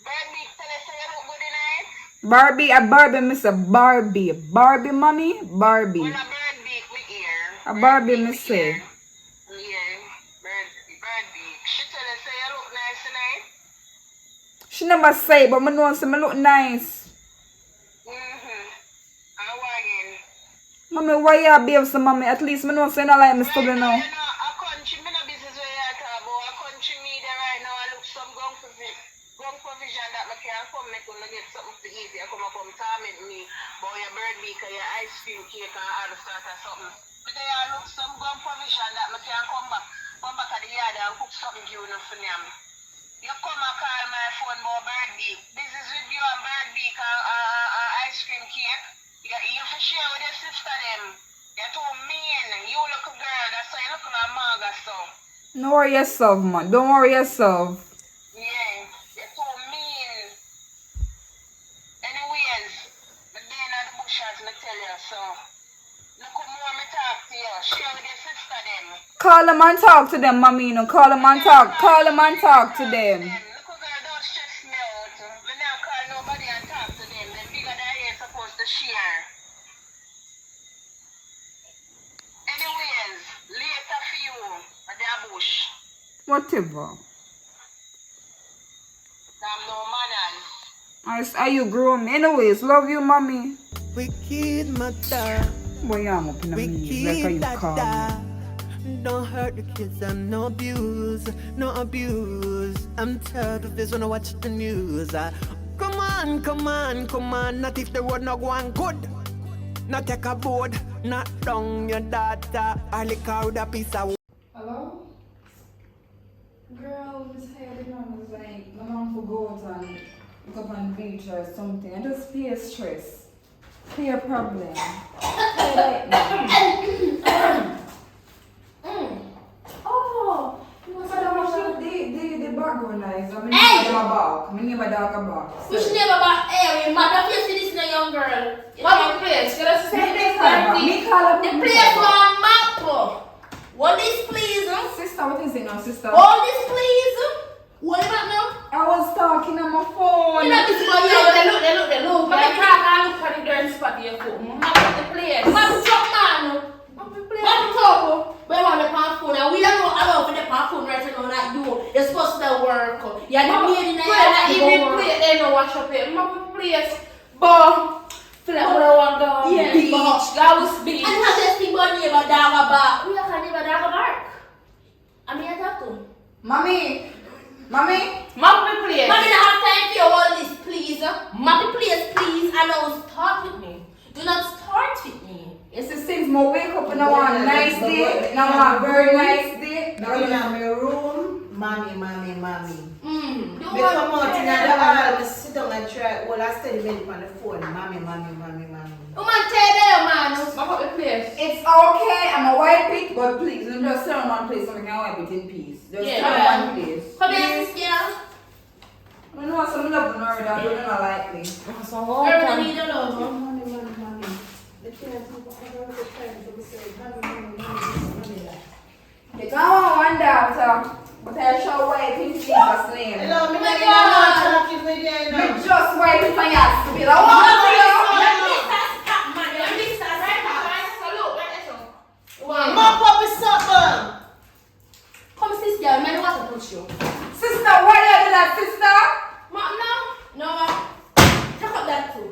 Birthday tell you say you look good nice? Barbie, a Barbie, Miss a Barbie. Barbie, mommy? Barbie. Well, a birthday me ear. A Barbie, me say. Yeah, birthday. She tell you say you look nice tonight? She never say, but me know say me look nice. How again? Mommy, why you behave so, mommy? At least me know say not like me study now. You know, a country, me no business where you talk about. A country media right now, I look some gun provision that me can come make you get something to eat. You come torment me about your birthday, cause your ice cream cake and all sort of something. But I look some gun provision that me can come back at the yard and cook something you know for them. You come and call my phone about birthday. This is with you and birthday ice cream cake. You for share with your sister them. You're too mean. You look a girl, that's why you look like Marga so. Don't worry yourself, man. Don't worry yourself. Yeah, you're too mean. Anyways, but then at the bush as me tell you so. Look how more me talk to you. Share with your sister them. Call them and talk to them, mommy. You know, call them and talk. Call them and talk to them. Look how girl don't stress me out. We now call nobody and talk to them. They're bigger than you're supposed to share. Anyways, later for you at the bush. Whatever. I'm no manners. Are you grown? Anyways, love you, mommy. Wicked mother, Boy, I'm up in the knees. Like how you call me. Don't hurt the kids and no abuse, no abuse. I'm tired of this when I watch the news. Come on, come on, come on. Not if the road not going good. Not take a board, not down your daughter. I lick out a piece of. Hello? Girl, Miss Heidi, I was like, my mom for go out and look up on the beach or something. I just fear stress. Fear problem. Oh, you must have watched the background noise. I'm name my dog a bark. Which name about Aaron? Mother, if you see this in a young girl. What place? Can I say this? The place on map. What is please? Sister, what is it now, sister? All this please? What about now? I was talking on my phone. You know this boy, they look. But I can't look at the girl spot here. Map at the place. Map truck man. Map truck. We want the pan phone and we don't know how to the pan phone right now like you. You're supposed to work. You're the maid in the Even plate, they don't wash up here. Map place. But feel like what I want to Yeah, beach. That was beach. and not just think about neighbor dog bark. We are neighbor dog bark. I mean I talk to. Mommy. Map the place. Mommy, don't have time for all this, please. Map the place, please. And now start with me. Do not start with me. It's the since I wake up and I want a nice day. Now I want a very nice day. Now in my room, mommy. Do Me come out in the hall, me sit down and try. Well, I steady bed on the phone. Mommy. man, tell them, man. Map up the place. It's okay, I'm a wipe it, but please don't just sit on one place so we can wipe it in peace. Just sit on one place. Come here, sister. I know some love and already, I don't know like me. Everyone need a love. Mommy. The parents have to try to say, mommy. It's not one daughter, but I shall wipe in Jesus' name. Hello, me my not God. in the there Me now. just wipe it for your stupid. I want to see you. Mop up is something. Come, sister, man, what to push you? Sister, why are you doing that, sister? Mom, no. Take up that too.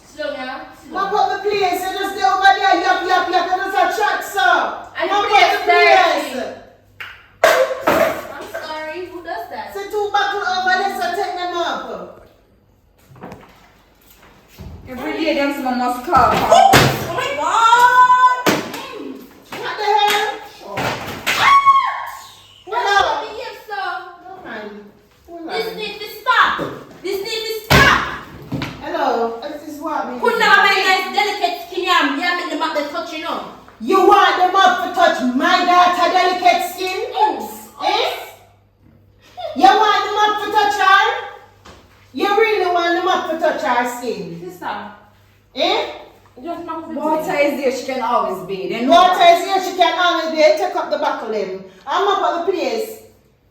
Slow down. Mop up the place. You just stay over there. Yap. You just a chat, sir. And Mop the place up the place. I'm sorry, who does that? So two buckle over there, so take them up. Every day, them someone must call. Oh my God! What the hell? Hello. Behave, sir. This needs to stop. Hello, this is what me. Could never make nice delicate skin. Yeah, make them up the touch, you know. You want them up to touch my daughter delicate skin? Eh? You want them up to touch her? You really want them up to touch her skin? Sister. Eh? Just map the Water is there, she can always bathe. You know Water that. is here, she can always be. Take up the buckle them. I'm up at the place.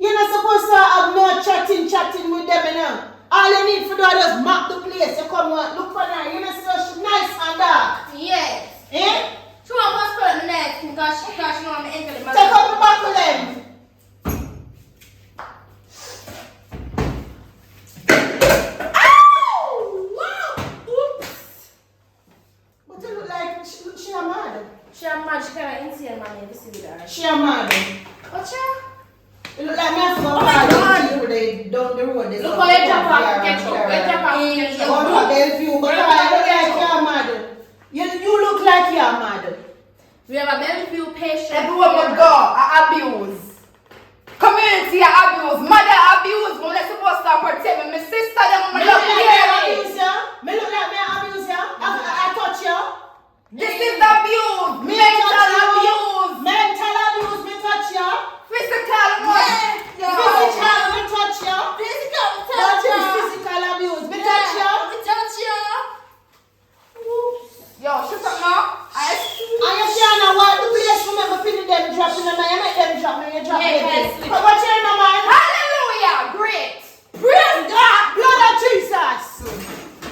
You're not supposed to have no chatting with them, you know. All you need for do is just map the place. You come out, look for her. You know, so she's nice and dark. Yes. Eh? She want to spell the next because she know I'm entering my Take up the buckle them. But you look like she a mad. She a man, she kind of insane, man. You see with her. She a mad. What's her? You look like me have to go Oh my God. people they down the road. They Look come how they down jump off there the and ketchup. share. They jump off the ketchup. Go to their view, but I look like you're mad. You look like you're mad. We have a very few patients. Everywhere we go, I abuse. Community I abuse. Mother abuse. But we're supposed to protect me. My sister, them, Me my look love like me. me abuse you. Me look like me abuse you. I touch you. This is abuse. Me Mental touch you. abuse. Mental abuse. Me touch you. Physical one. Physical. Me touch you. Physical, Touch you. Physical abuse. Me touch you. We touch you. Yo, shut up now. And you can't walk the place. Remember, feeling them dropping them. You make them drop me. You drop Yeah, them. yes. But what's your name, man? Hallelujah. Great. Praise God. Blood of Jesus.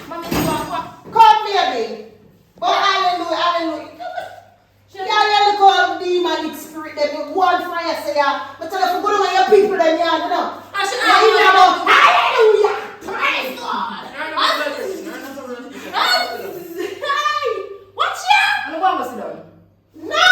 Mommy, you want what? Come, baby. But hallelujah. Yeah, you look all demonic spirit. Them you go on fire. Say, but tell you, go to your people. Them, you know. I should Yeah, you know. Hallelujah. Praise God. And the one was done. No.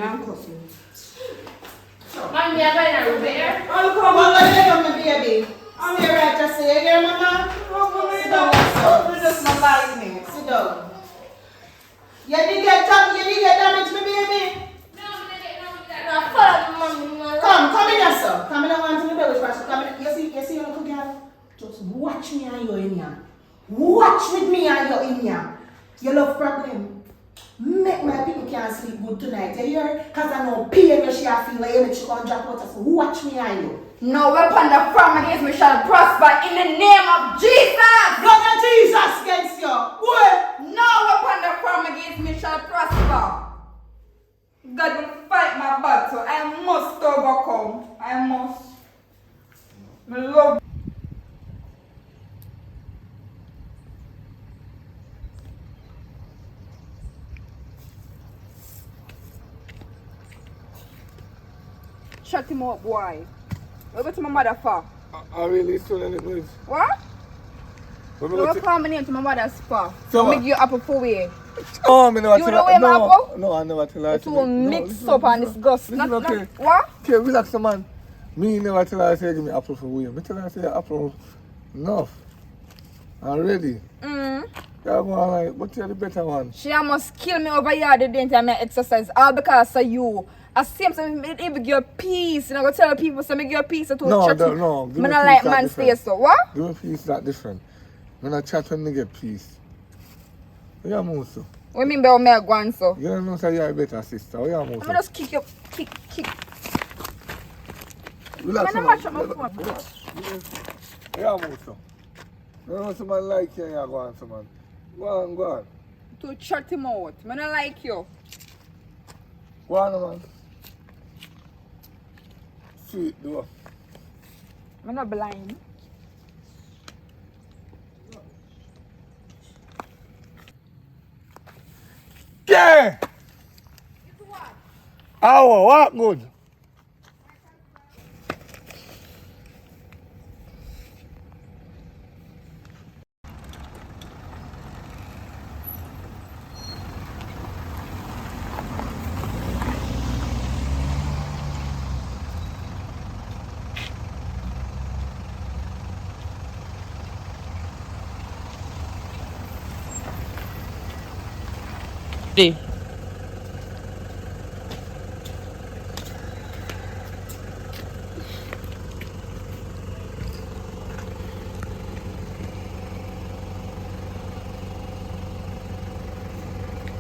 and cuss me. Mommy, I'm going to there. Oh, come on, let me come, baby. I'm here right to say, yeah, mama. Sit down, son. Just not like me. Sit down. You didn't get damage, my baby. Come in here, sir. Come in here, want to the belly first. Come in. You see, little girl. Just watch me and you in here. Watch with me and you in here. You love problem. Make my people can't sleep good tonight. You hear? Cause I know pain you she feel like you make she can't drop out. So watch me and you. No weapon that form against me shall prosper in the name of Jesus. Blood of Jesus against you. What? No weapon that form against me shall prosper. God will fight my battle. I must overcome. I must. I love. Shut him up, boy. What go to my mother for? I really still in it with. What? What You don't call my name to my mother's for. So I'll make you apple for way. Oh, me never You tell know her. where my apple? No, I never tell her. It will mix up and disgust. Listen, Not, okay. what? Okay, relax, man. Me never tell her, say, give me apple for William. Me tell her, say, apple enough. I'm ready. Yeah, go on, like, but you're the better one. She must kill me over here the day time I exercise. All because of you. I see him say, give you peace. And I go tell people, say, give you peace. No, no. no. I don't like man space, so what? Give me peace, that different. When I chat when they get peace. Where you move so? What you mean by me go on so? You don't know say you're a better sister. Where you move I'm so? just kick you, kick. Relax, Man, I man. match up my phone. Where you move so? You don't know someone like you and you go on, someone. Go on, go on. To shut him out. I don't like you. Go on, man. Sweet, do. I'm not blind. Yeah! Oh, what good?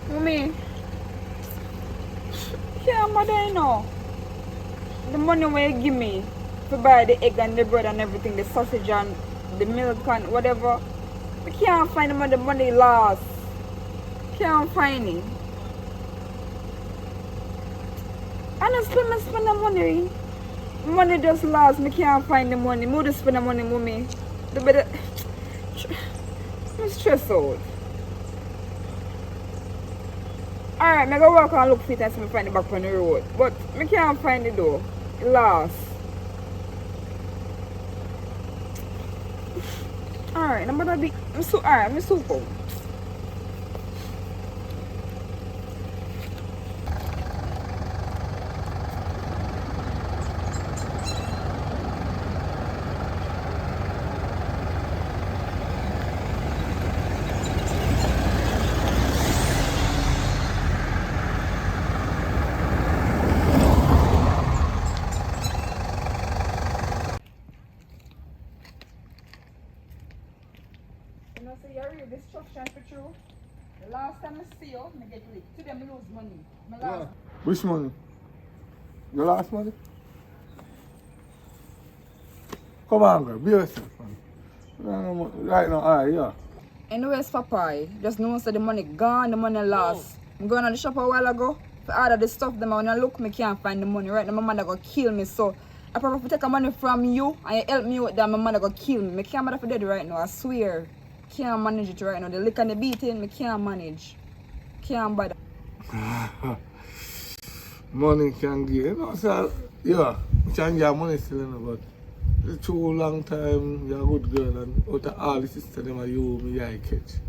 Mommy. Yeah, mother, I know. The money where you give me to buy the egg and the bread and everything, the sausage and the milk and whatever. I can't find the money lost. Can't find it. Honestly, I spend the money. Money just lost. I can't find the money. I just spend the money, mommy. The better. I'm stressed out. Alright, I go walk and look for it and see me find it back on the road. But I can't find it though. It lost. Alright, I'm gonna be. I'm super. You know, so you read this instruction for true. The last time I see you, I get licked. Today I lose money. My last. Which money? Your last money? Come on, girl. Be yourself, man. Right now, alright, yeah. Anyways, Papa, just know that the money gone, the money lost. I'm going to the shop a while ago. For order the stuff, them when I look, I can't find the money. Right now, my mother gonna kill me. So I probably take the money from you and you help me with that, my mother gonna kill me. I can't manage for dead right now, I swear. Can't manage it right now. The lick and the beating, I can't manage. Can't bother. Money can give. You know, so, yeah, you can get money still, you know, but it's too long time, you're a good girl, and out of all the sisters, them are you, me, I catch.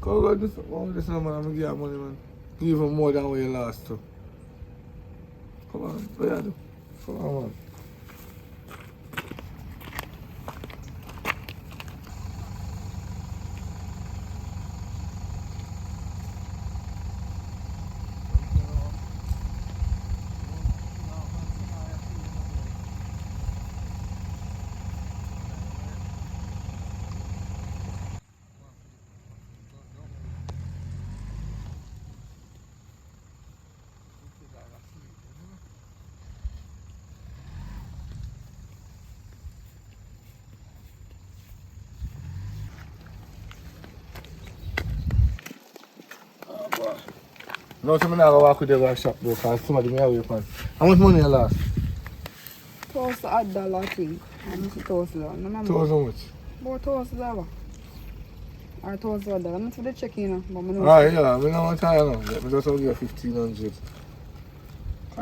Come on, do something with this, man, I'm give you money, man. Even more than what you lost to. What you do? Come on. No, so I'm not going to walk with you to the shop though, because somebody may have you pan. How much money you lost? Toast $1 thing. And it's toast low. No, no, How much? about $2 or $1. I'm not for the check, you know. But I know. Alright, yeah, I don't want to tell you now. Let me just give you 1,500.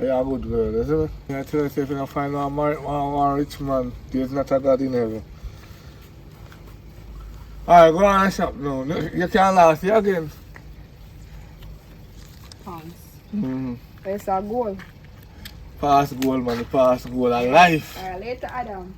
You're a good girl, you see me? I tell you, if you don't find one rich man, there's not a God in heaven. Alright, go on and shop now. You can't last you again. Thanks. Mm-hmm. It's a goal. Pass goal, man. Pass goal of life. Alright, later, Adam.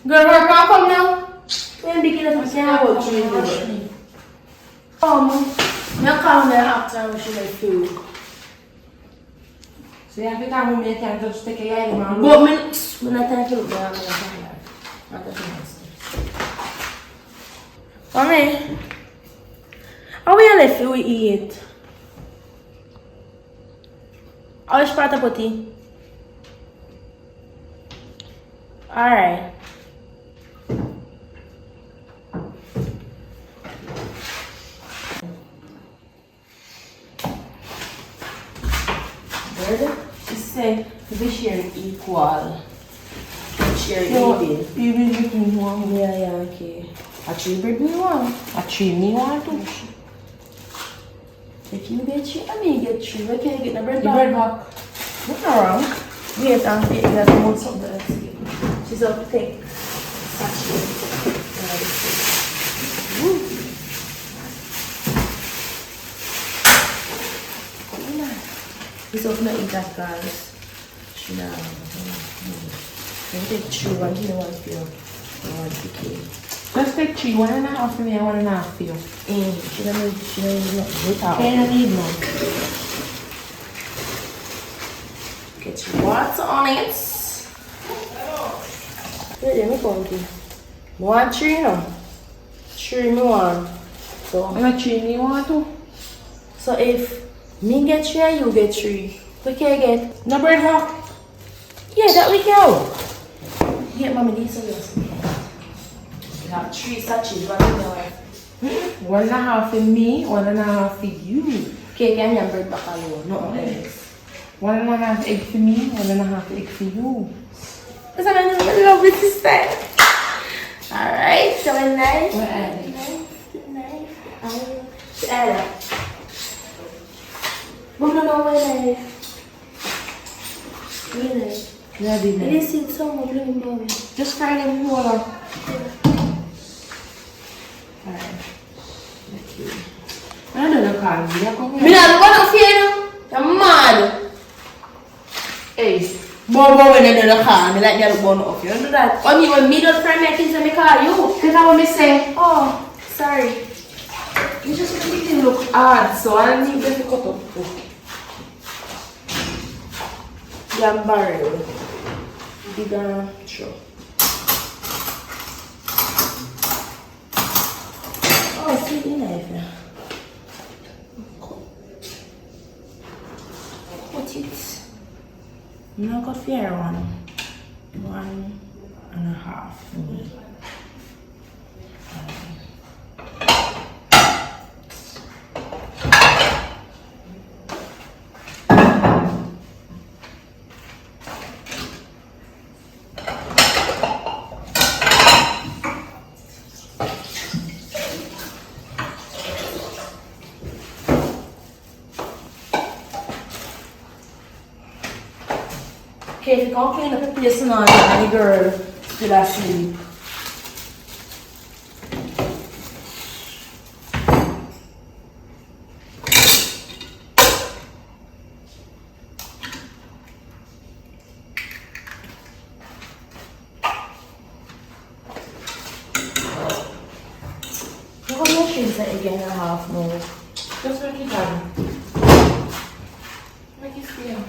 Girl, her pa come now. When the kids are saying about you, I call me after when she make food. So you have to come with me, I can't just take a yellow man. But when I thank you, I'm going to come back. Mommy, how we left you eat? How is Pata Poti? Alright. She said we share equal. Share You will give me one. Yeah, okay. A 3 bread me want. A 3 me want too. If you get 3, I mean get 3. Where can I get the bread The back? bread back. What's wrong? Wait, I'm getting that more something else. She's up to take. He's up to eat that, guys. She now. Let me take 3 1 here, 1 for you. 1 for you. Just take 3, 1.5 for me and 1.5 for you. She don't need nothing. I don't need none. Get your water on it. Wait, let me count it. I want 3 now. 3 me want. So, And a 3 me want too. so if me get 3 and you get 3, we can get. No bread back. Yeah, that we can. Yeah, mommy, these are yours. You have 3 sachets, what do you have? 1.5 for me, 1.5 for you. Cake and your bread back alone, no eggs. 1.5 egg for me, 1.5 egg for you. Is that a lovely sister? Alright, so a knife. What egg? Knife. We're gonna go with a knife. Really? Yeah, the I knife. didn't see someone doing mommy. Just fry them in water. Alright. Okay. I don't know, Carl. You come Me here. not going to fear you. You're mad. Hey. But when you do the car, me like you burn off. You don't do that. Only when me don't friend me, I think I call you. You know what me say? Oh, sorry. You just make it look hard, so I need them to cut up. You're barrel. bigger. Sure. Oh, sweet enough. Cut it. Now cut fair one. 1.5 for me. Okay, if you can't clean up the place now, the girl still asleep. How much is that again and a half more? Just make it done. Make it feel.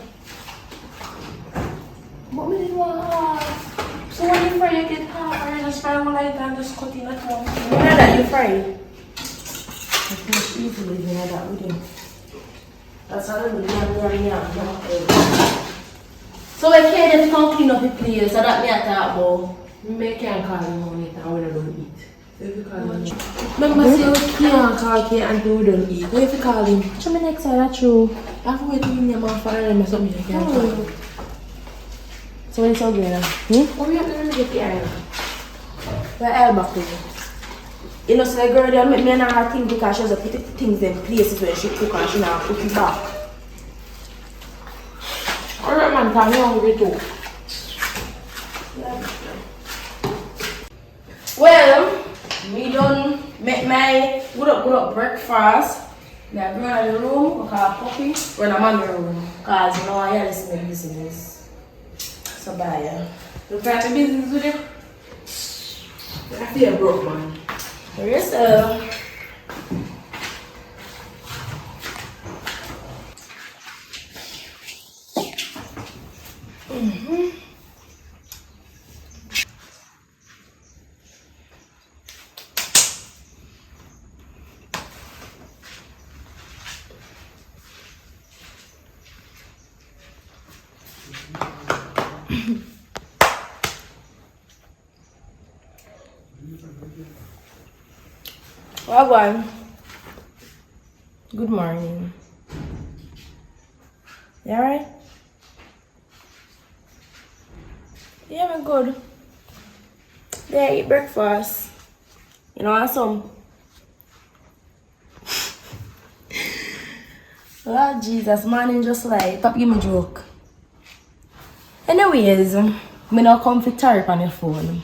What we did half? So when you fry, you get half, or you just fry one light and just cut it at once. When I that you fry? I finish easily when I that with him. That's how I do yum. So I can't if you can't clean up the place, so that me I talk about. Me can't call him on it and we don't eat. So if you call him, Remember say we can't call Kate until we don't eat. What if you call him? Show me next time, that's true. I have to wait till you name and follow them or something. I can't call him. So when it's all good, Oh, we have to get the iron. where I'll back to you. You know, so the girl there make me and her think because she has to put the things in places where she cook and she now put it back. Alright man, I'm hungry too. Well, we done make my good up breakfast. I bring her in the room, I call puppy, when I'm in the room. Because you know I have to make business. So bye. You try to business with him? I feel broke man. Yes, Wagwan. Good morning. You alright? Yeah, I'm good. Yeah, eat breakfast. You know, some. Lord Jesus, man, just like, stop give me joke. Anyways, me now come for tariff on your phone.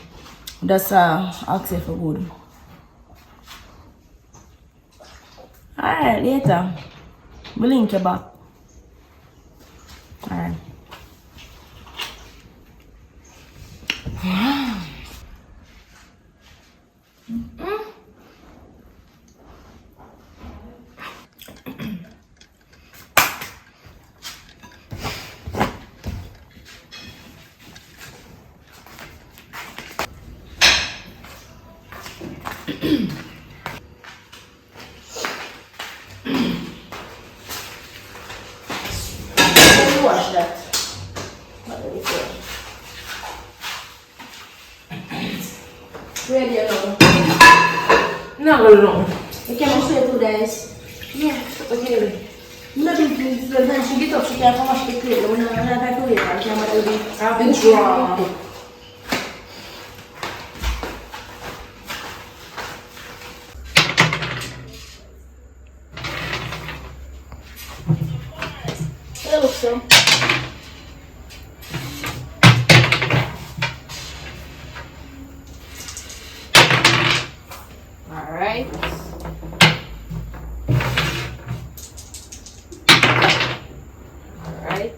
Just ask you for good. Alright, later. We'll link you back. Alright. Wash that. What do you say? Ready or no? No. You can straight to this. Yeah, okay. Maybe when she get up, she can't wash the plate. When I have to wait, I can't I've been drawn. It looks so. Alright. Alright.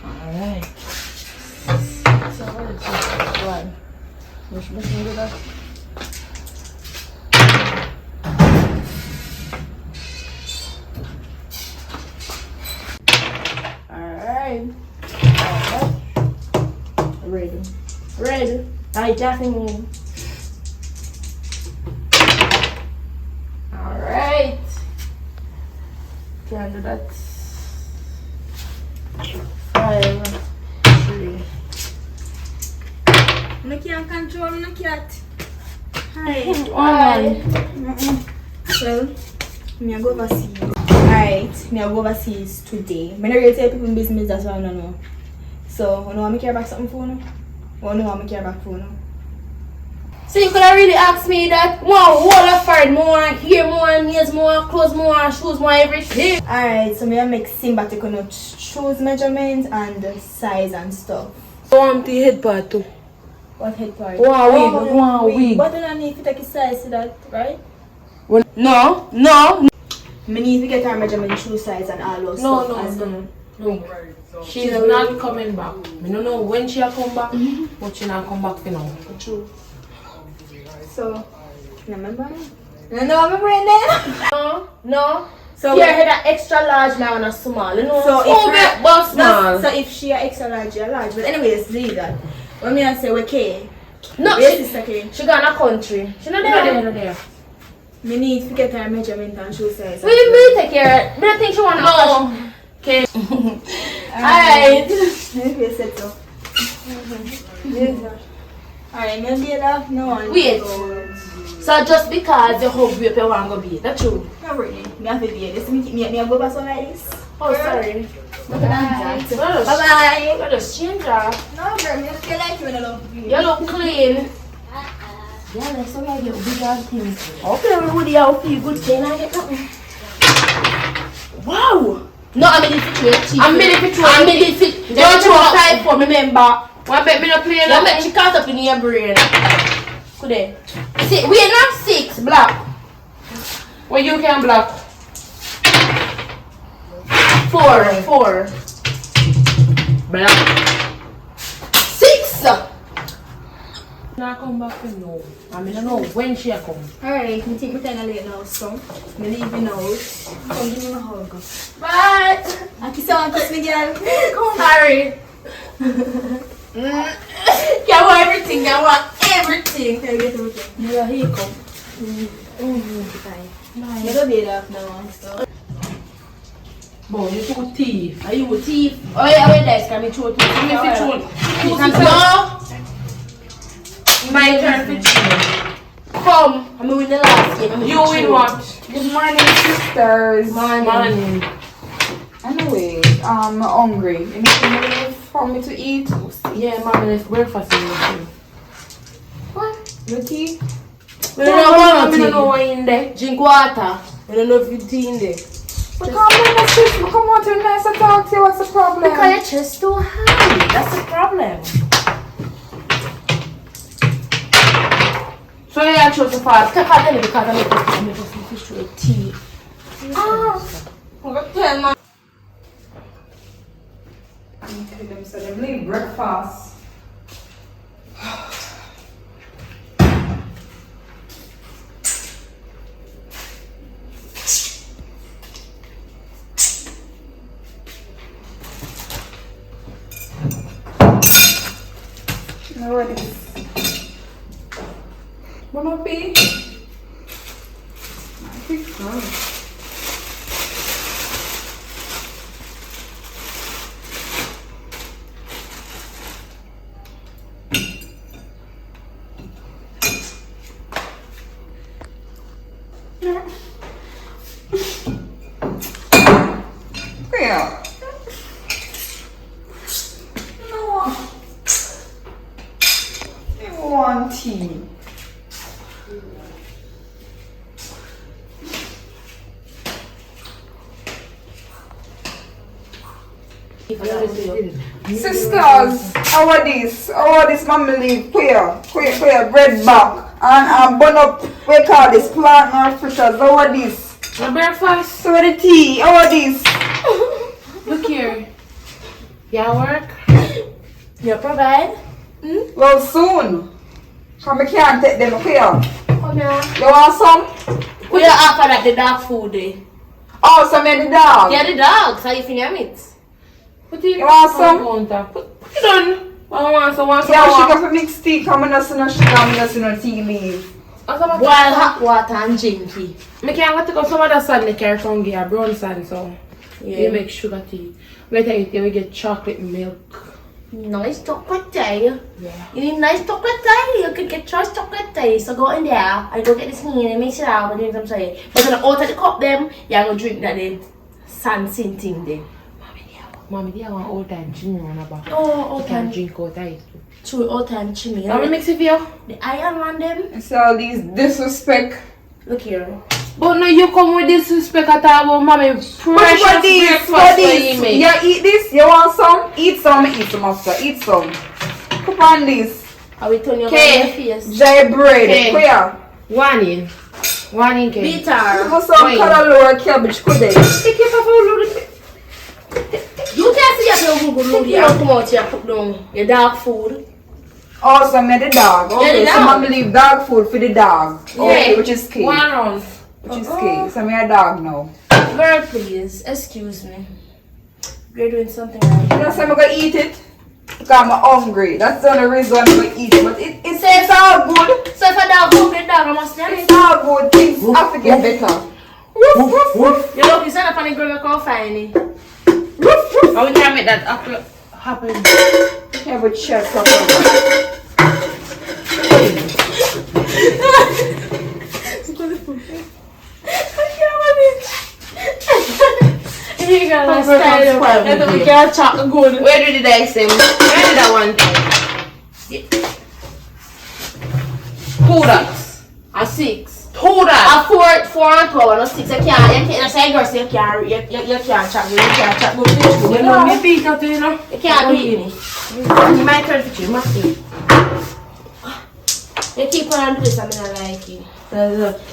Alright. So what is this one? Which machine did that? Alright. Ready. Ready. Alright, JAMMIWOOD. Alright. Can do that. 5, 3. You can't control the cat. Hi. Well, me I go overseas. Alright, me I go overseas today. I don't really tell people in business, that's why I don't know. So, you know what I care back something for you? Or know what I care back for you? So you could have really asked me that more whole of fur, more hair, more nails, more clothes, more shoes, more everything. Alright, so me I make Simba take on shoes measurements and size and stuff. I want the head part too. What head part? One wig. But you don't need to take a size to that, right? No. Me need to get her measurement, shoe size and all those stuff. No. She's not coming back. I don't know when she'll come back, but she not come back for now. True. So, remember? You know I'm brain then? No. So Here had an extra large now and a small. You know, So so if she are extra large, you're large. But anyways, leave that. When me I say okay. no, Where's sister K? she got in a country. She not there. Me need to get her measurement and shoe size. We take care. But I think she wanna No. Okay. Alright. Maybe I said so. Alright, maybe that no one. Wait. So just because you hungry, you want to go be. That's true. Not really. Me have to be this. Me go back on like this. Oh, sorry. Look at that. Bye bye. You just change that. No, girl, me feel like you in a love. You look clean. Yeah, that's so I get big ass things. Okay, Woody, I'll feel good. Can I get nothing? Wow. No, I'm in the fit. I'm in the fit. Don't throw a type for me, remember. One bet me not play You that. make she caught up in your brain. Could they? See, we're not 6 black. Well, you can block. 4. Black. 6. Not come back for no. I mean, I don't know when she'll come. Alright, me think me kinda late now, so me leaving out. Come give me a hug. Bye. I kiss you, kiss me, girl. Sorry. You want everything. You want everything. Can I get everything? Yeah, here you come. Bye. You don't be that now, so. Boy, you too thief. Are you thief? Oh, yeah, wait there. Can we throw it? Give me fit one. No. My turn to choose. Come. I'm winning the last game. You win what? Good morning, sisters. Morning. Anyway, I'm hungry. Anything for me to eat? Yeah, mommy, let's breakfast in the thing. What? Your tea? We don't I don't know what in there. Drink water. We don't know if you tea in there. But come on, my sis. Come on to nice to talk to you. What's the problem? Because your chest too high. That's the problem. So yeah, I chose the fast. Because I'm just fish through tea. Tell me. So they need breakfast. Now what is? Wanna be? I think so. Yeah. No. I want tea. Sisters, how are this? How are this mommy leave? Queer, bread back. And bun up, we call this plant or fritters. How are this? My breakfast. So the tea, how are this? Look here. You work? You provide? Well, soon. Cause I can't take them here. Come here. You want some? We don't offer that the dog food day. Oh, some of the dog. Yeah, the dogs. How you think it? Put it You want some? counter. Put it on. I want some. Yeah, sugar for mixed tea. Come on, no sugar, I'm not no tea leaf. Boil hot water and drink it. I can't take up some other sand they carry from here, brown sand, so you make sugar tea. Later we get chocolate milk. Nice chocolate tea. Yeah. You need nice chocolate tea. You could get choice chocolate tea. So go in there and go get this thing and mix it out and drink some tea. But when out of the cup them, you're gonna drink that then sand thing then. Mommy, they want old time chimney on about. Oh, old You can't time. drink out of it. True, old time chimney. Let me mix it for you. The iron on them. It's all these disrespect. Look here. But no, you come with disrespect at all about mommy precious What this? breakfast What for this? you make. You eat this? You want some? Eat some, eat some after. Eat some. Cup on this. I will turn your Okay. face. Jai bread. Okay. Where? One in, Ken. Bitter. Put some Wait. color cabbage. Could they? Take it off all of the. You can't see your Google load. You don't come out here put down your dog food. Also, made the dog. Okay, the so dog. mommy leave dog food for the dog. Okay, Yeah. which is cake. One round. Which is cake. So me a dog now. Girl, please, excuse me. You're doing something right. You know, so I'm gonna eat it because I'm hungry. That's the only reason I'm gonna eat it. But it's all good. So if a dog food, the dog must stand It's all good. Things have to get better. Woof, woof, woof. You look, you stand up and the girl will come find it. Woof, woof. And we can make that happen. Have a check properly. You got I'm a very style. spoiled And then with we you. can't chat good. Where did the dice him? Where did that one time? Two dots. A 6. Two dots. A 4 and 12 and a 6. You can't say girl say you can't chat good. You can't chat good. You know, me beat that, you know. You can't do it. You might turn for you, Matthew. You keep on doing this, I mean, I like it.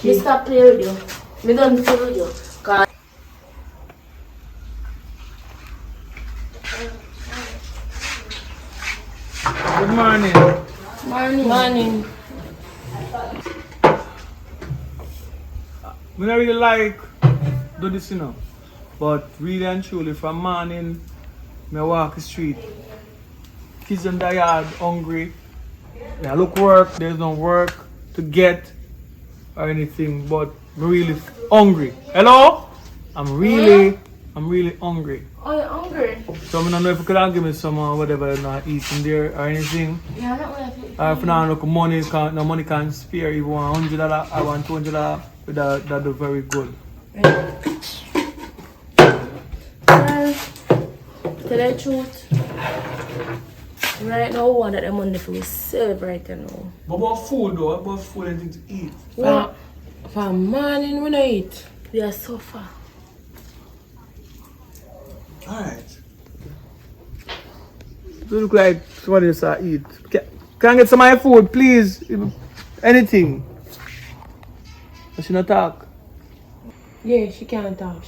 Me stop playing with you. Me don't play with you. Cause Good morning. morning. We don't really like do this, you know. But really and truly, from morning, I walk the street. Kids in the yard, hungry. I look work, there's no work to get or anything, but I'm really hungry. Hello? I'm really hungry. Oh, you're hungry? So I don't know if you could give me some whatever you're not eating there or anything. Yeah, I'm not gonna fit. If now look money can't no money can spare even $100, I want $200, but that'd be very good. Well, tell the truth. Right now, we want that the money for we celebrate, you know. But about food though, about food and things to eat. For morning when I eat. We are so far. Alright. You look like somebody else I eat. Can I get some of my food, please? Anything. I should not talk. Yeah, she can't talk.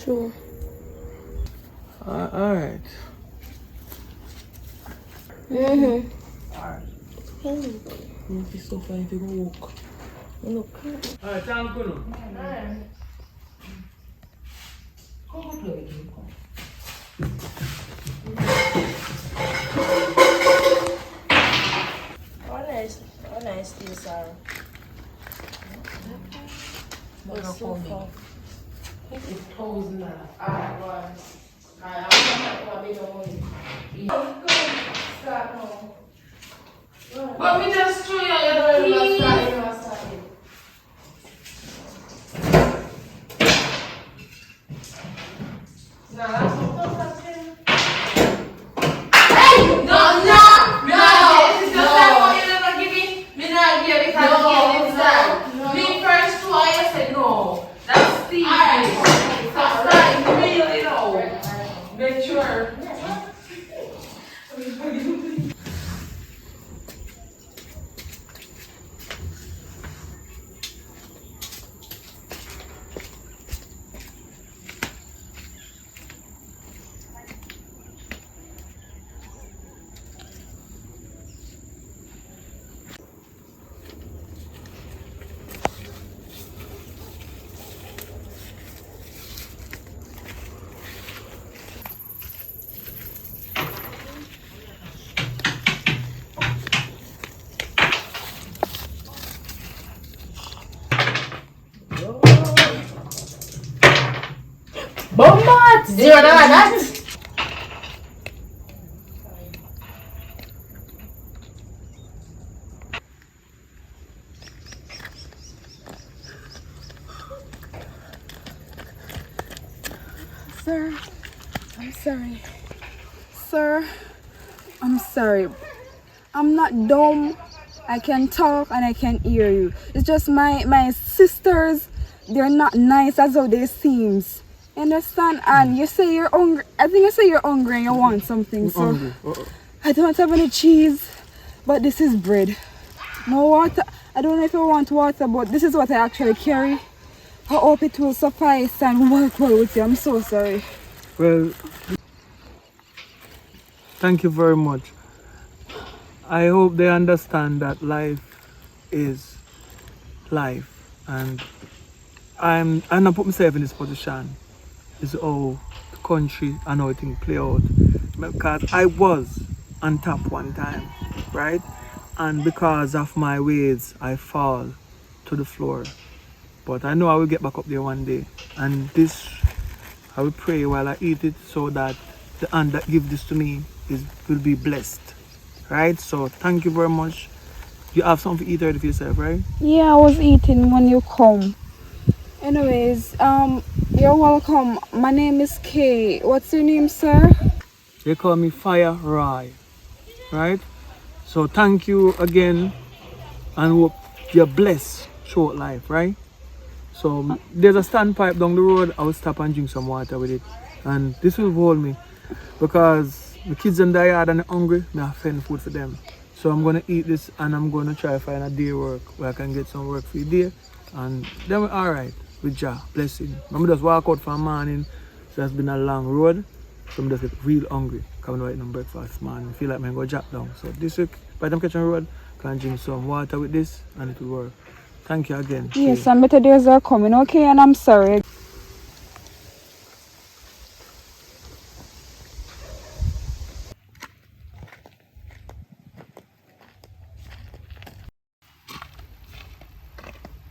True. Alright. Mm-hmm. Must be so funny if you go walk. Look. Alright, thank you. How nice these are. Look So for me. far. It's $1,000. But we just threw you your keys. No, that's not Hey! No! This is just like what you never give me. Me not give because no, it's that. Me first two, I said no. That's Steve. Stop starting really no. Make sure. $0 that. Sir, I'm sorry. Sir, I'm sorry. I'm not dumb. I can talk and I can hear you. It's just my sisters, they're not nice as how they seem. Understand? And you say you're hungry. I think you say you're hungry and you want something. So Hungry. I don't have any cheese, but this is bread. No water. I don't know if you want water, but this is what I actually carry. I hope it will suffice and work well with you. I'm so sorry. Well, thank you very much. I hope they understand that life is life, and I'm not put myself in this position. It's how the country and how things play out. Because I was on top one time, right? And because of my ways, I fall to the floor. But I know I will get back up there one day. And this, I will pray while I eat it so that the hand that gives this to me will be blessed. Right? So thank you very much. You have something to eat already for yourself, right? Yeah, I was eating when you come. Anyways, you're welcome. My name is Kay. What's your name, sir? They call me Fire Roy. Right? So thank you again, and hope you're blessed short life, right? So there's a standpipe down the road. I will stop and drink some water with it, and this will hold me because the kids in the yard and they're hungry. I have fend food for them, so I'm gonna eat this and I'm gonna try to find a day work where I can get some work for the day, and then we're all right with Jah blessing. I'm just walk out for a morning, so it's been a long road. So I'm just get real hungry. Coming right on breakfast, man. I feel like I'm going to drop down. So this week, by the time catching the road, can drink some water with this and it will work. Thank you again. Yes, and better days are coming, okay? And I'm sorry.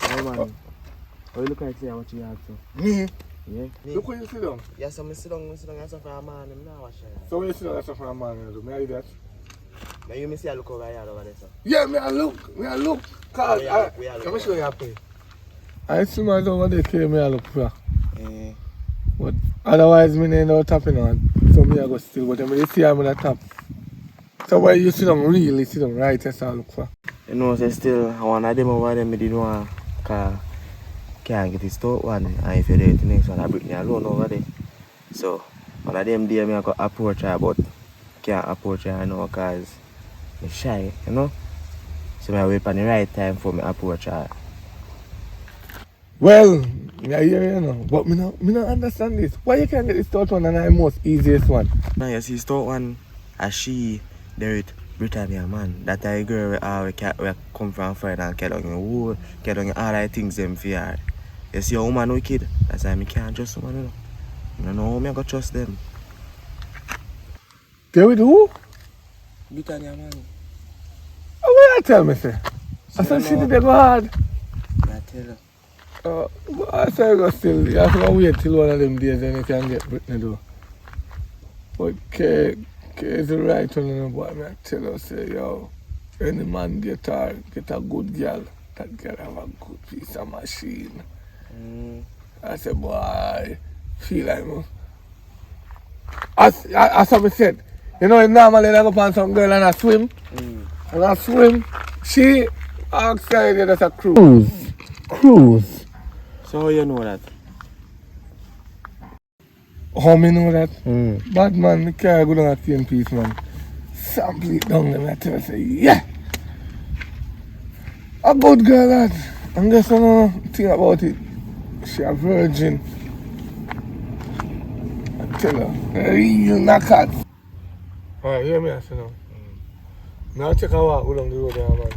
Hey man, how you look like say what you have to? Me? Yeah? Look where you sit down. Yeah, so I sit down and for a man, I'm not watching. So when you sit down, that's for a man, you do. May I do that? Now you may see I look over here over there, sir. Yeah, me I look. Cause let me show you a play. I see my dog over there, carry me I look for. But otherwise, me ain't no tapping on. So me I go still, but when you see I'm in the top. So where you sit down, really sit down right, that's all I look for. You know, so still, one of them over there, me didn't want to can't get his third one. And if you do the next one, I bring me alone over there. So, one of them there, I go approach her, but can't approach her now because I'm shy, you know? So I wait for the right time for me to approach her. Well, I hear you know, but me not understand this. Why you can't get this third one and I'm most easiest one? Now you see his third one, as she there with Britannia, man. That a girl we come from Friday and get on your wood, get on all the things them for her. You see a woman wicked, that's why I can't trust woman, you know. I don't know how I go trust them. There with who? Britannia, man. Oh, what you tell me, say? I said she did go hard. I tell her. But I say you go still, you have to wait till one of them days and you can get Britney though. But K is the right one, you know, boy. I tell you, say, yo, any man get a good girl, that girl have a good piece of machine. I say, boy, feel like, man. As I said, you know, normally I go find some girl and I swim. And I swim, she outside there's a cruise. So how you know that? How me know that? Bad man, me carry go down a 10 piece, man. Sample it down there, I tell you, say, yeah! A good girl, lad. And guess I know thing about it. She a virgin. I tell her, real knackered. Alright, hear me, I say now. Now check a walk along the road there, man.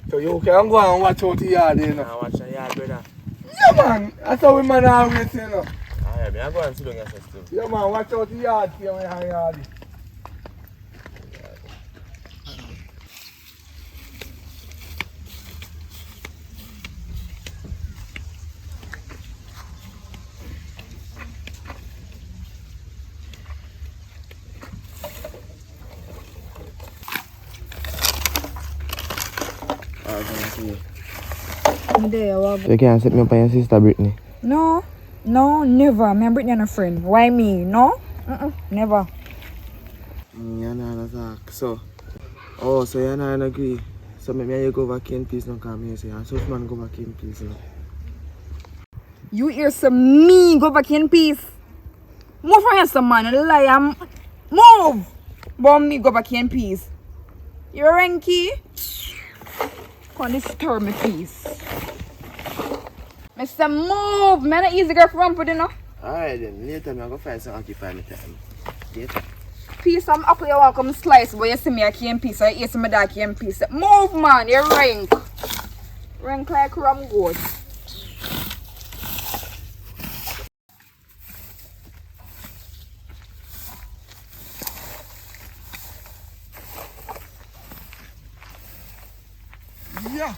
So you can go and watch out the yard there, you know. I watch the yard, brother. Yeah, man. That's how we man always say, you know. Alright, I go and sit down here still. Yeah, man. Watch out the yard here when you're yard. I can see you. There, You can't set me up on your sister Brittany. no, never. Me and Brittany are a friend. Why me? No? Never. You're not talk. So you're not agree. So maybe you go back in peace, no come here. Say, so if man go back in peace. You hear some me go back in peace. Move from here, some man. Lie, move. But me go back in peace. You're ranky. Can't disturb me, please. Mr. Move. Man, not easy girl from put enough. Alright then, later I'm going to find some occupy me time. Later. Peace, I'm up your welcome slice, but you see me I can't peace. I eat some of that can't peace. Move, man, you're rank. Rank like rum goat. Yeah.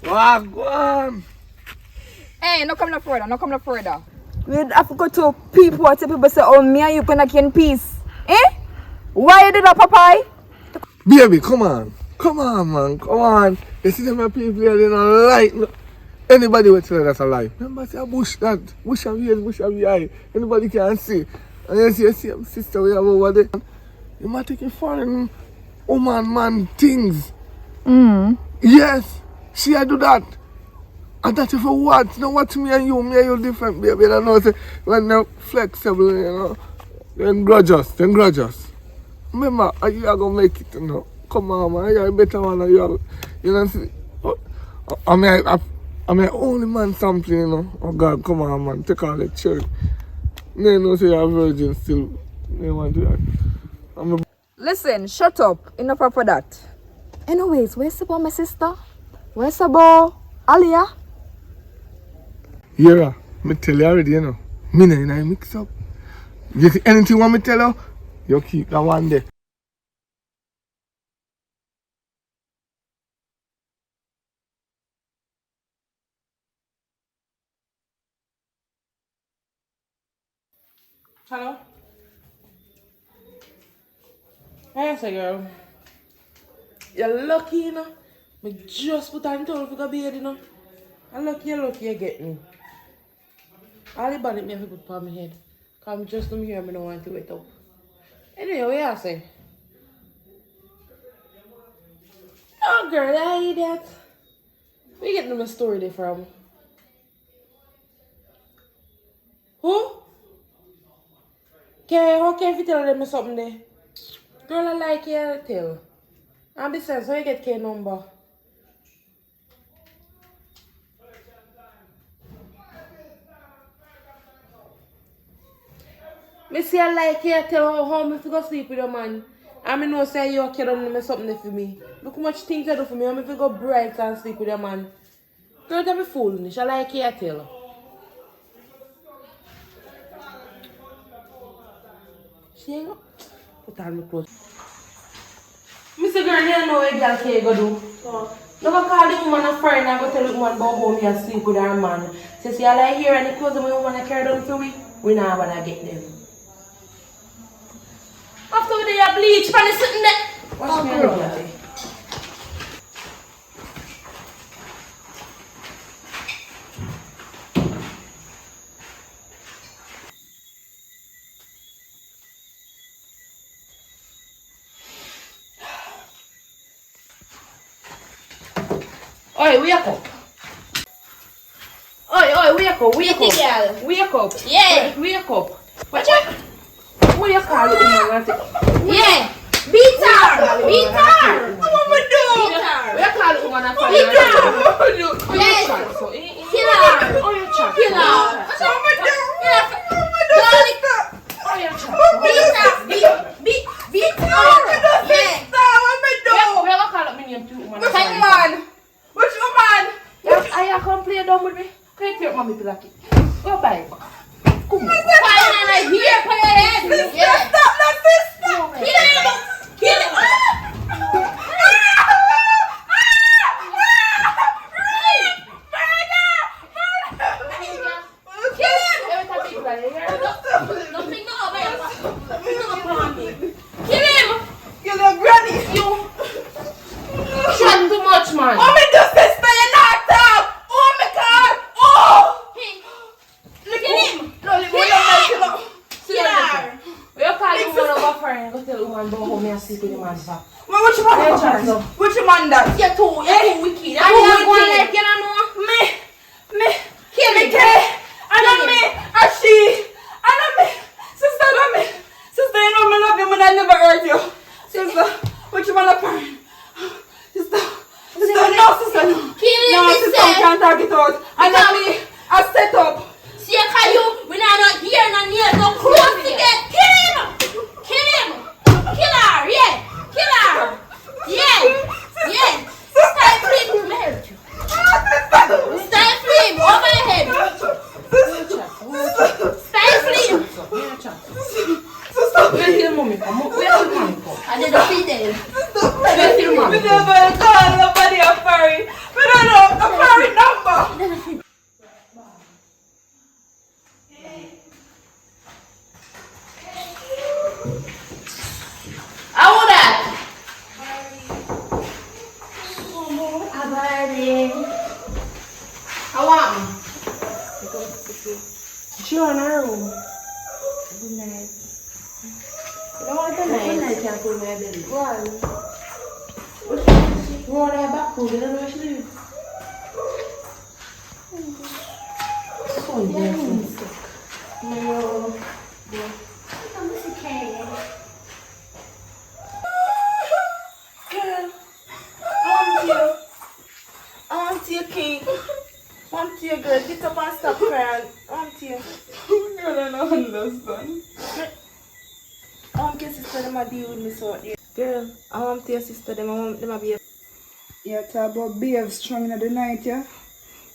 Wagwan. Hey, no come no further. We have to go to people what people say, oh, me and you gonna get in peace. Eh? Why you do that, Popeye? Baby, come on, man, come on. You see them people here, they don't like anybody will tell you that's a lie. Remember, say a bush that, bush of ears, bush of eye. Anybody can see. And you see sister we have over there. You might take a foreign woman, man, things. Yes, she had do that. And that's for what? Now what me and you different, baby. I know say when they're flexible, you know, then grudge us. Remember, you are gonna make it, you know. Come on, man, you're a better one than you are. You know, see, I'm an only man sampling, you know. Oh God, come on, man, take all the church. They know say you're a virgin still. They want to do that. Listen, shut up. Enough of that. Anyways, where's about my sister? Where's about Alia? Yeah, me tell you already, you know. Me and I mix up. You see anything you want me tell you, you keep that one there. Hello? Yes, girl. You're lucky, you know. Me just put on towel for the bed, you know. I'm lucky you get me. All the bonnet me have to put on my head. Because I'm just here, I don't want to wake up. Anyway, what you say? Oh, girl, I hate that. Where you getting my story there from? Who? Okay, how can you tell them something there? Girl, I like you, tell. And besides, how you get K number? Me say I like you, tell how me to go sleep with your man. And me know say you okay done me something there for me. Look how much things you do for me, I'm to go bright and sleep with your man. Girl, don't be foolish, I like you, tell. She ain't go. Put on my clothes. Mr. Girl, you know what a girl can go do. No go call the woman a friend and go tell the woman about how me and sleep with her man. Say, see, I like here and the clothes that we want to carry down for we not want to get them. After we do your bleach, pan is sitting there. Watch me around. Oi, wake up. Oi, wake up. Wake up. Yeah. Wake up. Watch out. What you call it? Yeah. Beat her. What am I doing? What you call it? Kill her. Oh, you chat. Kill her. What am I doing? Beat her. Yeah. What you call it? My name too. What's your man? I come play dumb with me. Can you take mommy black? Go back. Come on. Fire here, put your head. Yeah. Stop that sister. Kill him. Nothing no sleep with the man for? Man, which man Yeah, that? chat, love. Which man that? You're too wicked. And You're you going wicked. like you don't know. Me, Kill me, him. and I'm me, and she, and I'm me. Sister, and I'm me. Sister, you know me love you, man, I never hurt you. Sister, which man up her? Sister, no, sister, no. Kill him, No, me sister, say. we can't talk it out. And I'm me, I set up. See, you, we not here, not near, no close to get. Kill him! Kill him! Kill her, yeah! Kill her! Yeah! Yeah! Stifle him! Let me hurt you. Stifle him! Over the head! Stifle him! Where is your mommy come? Where is your mommy come? I did not feed them. Where is your mommy We come? never call nobody a fairy. We don't know a fairy number. I want that. I want. She on her room. Good night. You know what? Good night. Can't pull my belly. Why? You want her back? You don't know where she lives. Oh, yes. No. I'm just okay. Girl, I want you, king. I want you, girl. Get up and stop crying. I want you. Girl, I don't understand. I want your sister them a deal with me so dear. Girl, I want your sister them. I want them a be a... Yeah, talk about behave strong in the night, yeah?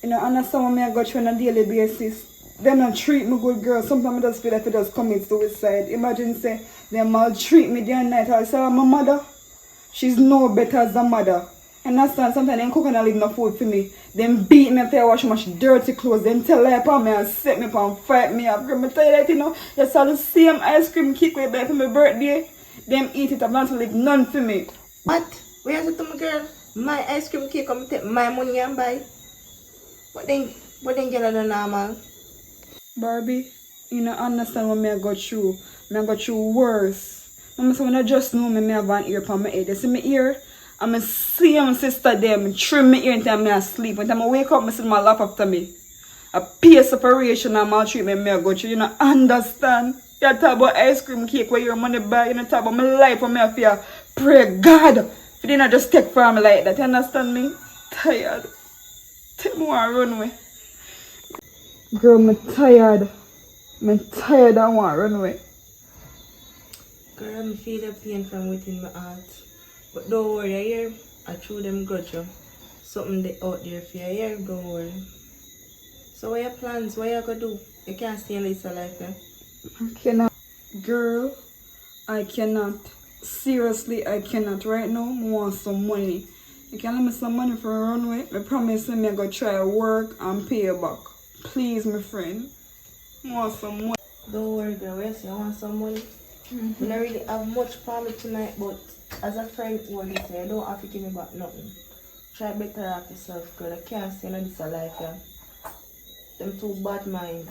You know, understand what me I go through on a daily basis. Them not treat me good, girl. Sometimes I just feel like I just commit suicide. Imagine say they maltreat me day and night. I say, oh, my mother, she's no better as a mother. Understand? Sometimes they cook and leave no food for me. Them beat me after I wash my dirty clothes. Them tell her upon me and set me up and fight me up. Girl, I tell you that, you know, you saw the same ice cream cake way back for my birthday. Them eat it up and leave none for me. What? Where is it to my girl? My ice cream cake come take my money and buy. But then get a normal. Barbie, you know, understand what me I go through. Me I go through worse. Mama say when I just know me have an ear upon my head. You see me ear? I'm a see my sister there. I trim my ear until me asleep. When I wake up, I see my lap after me. A peer separation and maltreatment me I go through. You know, understand? You talk about ice cream cake where your money buy. You know, talk about my life when me I feel pray God. If you didn't just take from me like that. You understand me? Tired. Take me and run away. Girl, me tired. Me tired. I want to run away. Girl, I feel the pain from within my heart. But don't worry, I hear I threw them grudge you. Something they out there for you, I hear, don't worry. So what your plans? What you gonna do? You can't stay in this life, eh? I cannot. Girl, I cannot. Seriously, I cannot. Right now, I want some money. You can lend me some money for a runway. I promise me I go try work and pay you back. Please, my friend. I want some money. Don't worry, girl. Yes, you want some money? I don't really have much for me tonight, but as a friend, what you say, I don't have to give me back nothing. Try better off yourself, girl. I can't stay in this life, yeah. Them too bad mind.